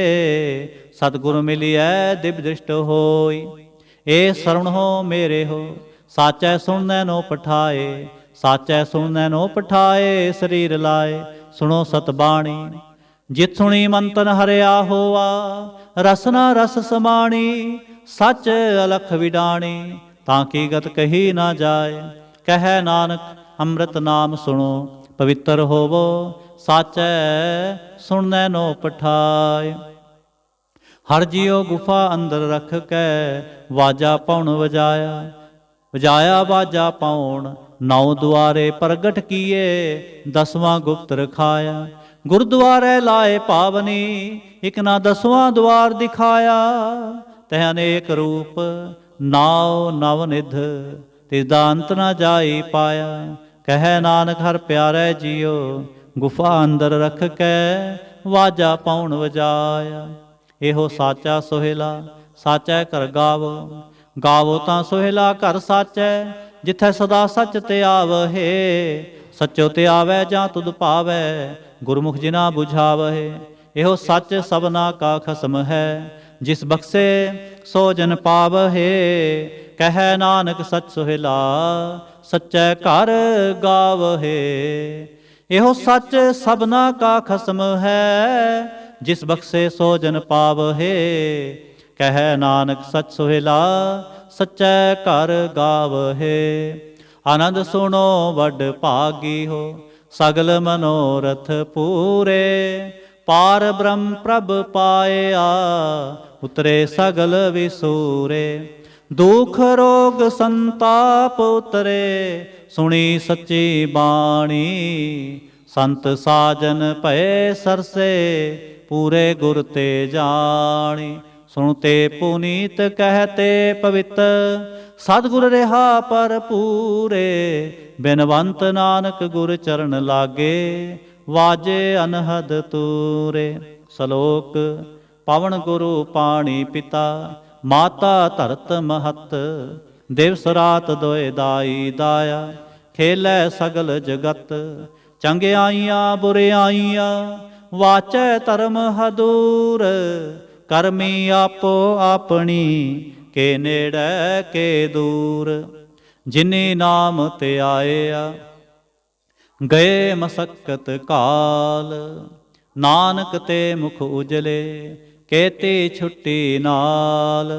सतगुरु मिलिए दिव्य दृष्ट होई। ए शरण हो मेरे हो साचै सुननै नो पठाए, साचै सुननै नो पठाए शरीर लाए। सुनो सतबाणी जित सुनी मंतन हरिया होआ, रसना रस समाणी सच अलख विडाणी। ताकि गत कही ना जाए, कह नानक अमृत नाम सुनो, पवित्र होवो साचै सुननै नो पठाए। हर जियो गुफा अंदर रख कै, वाजा पौन वजाया, वजाया वाजा पौन। नौ द्वारे प्रगट किए, दसवां गुप्त रखाया। गुरुद्वारे लाए पावनी, एक ना दसवां द्वार दिखाया। तह अनेक रूप नाव नवनिध, तिसदा अंत ना जाई पाया। कह नानक हर प्यारे जियो, गुफा अंदर रख कै, वाजा पौन वजाया। एहो साचा सोहेला साचै घर गावो, गावो तां सोहेला घर साचै। जिथै सदा सच ते आवहे, सचो ते आवे जां तुद पावै। गुरमुख जिना बुझावहे, एहो सच सबना का खसम है, जिस बख्शे सो जन पावहे। कह नानक सच सोहेला सच्चै घर गावहे, एहो सच सबना का खसम है, जिस बख्शे सो जन पावहे। कह नानक सच सोहेला सच्चै घर गावहे। आनंद सुनो वड भागी हो, सगल मनोरथ पूरे। पार ब्रह्म प्रभ पाया, उतरे सगल विसूरे। दुख रोग संताप उतरे, सुनी सच्ची बाणी। संत साजन भय सरसे, पूरे गुर ते जानी। सुनते पुनीत कहते पवित्र, सतगुर रहा पर पूरे। बिनवंत नानक गुर चरण लागे, वाजे अनहद तूरे। सलोक पवन गुरु पाणी पिता, माता धरत महत। दिवस रात दोए दाई दाया, खेलै सगल जगत। चंगियाइयां बुरियाइयां, वाचै धर्म हदूर। करमी आपो आपनी, के नेड़े के दूर। जिनी नाम ते आया, गए मसक्कत काल। नानक ते मुख उजले, केती छुट्टी नाल।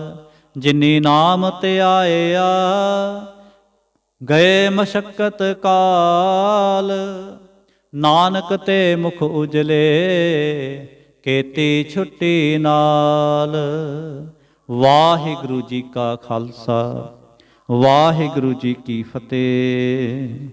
जिनी नाम ते आया, गए मशक्कत काल। नानक ते मुख उजले, केती छुट्टी नाल। वाहिगुरु जी का खालसा, वाहिगुरु जी की फतेह।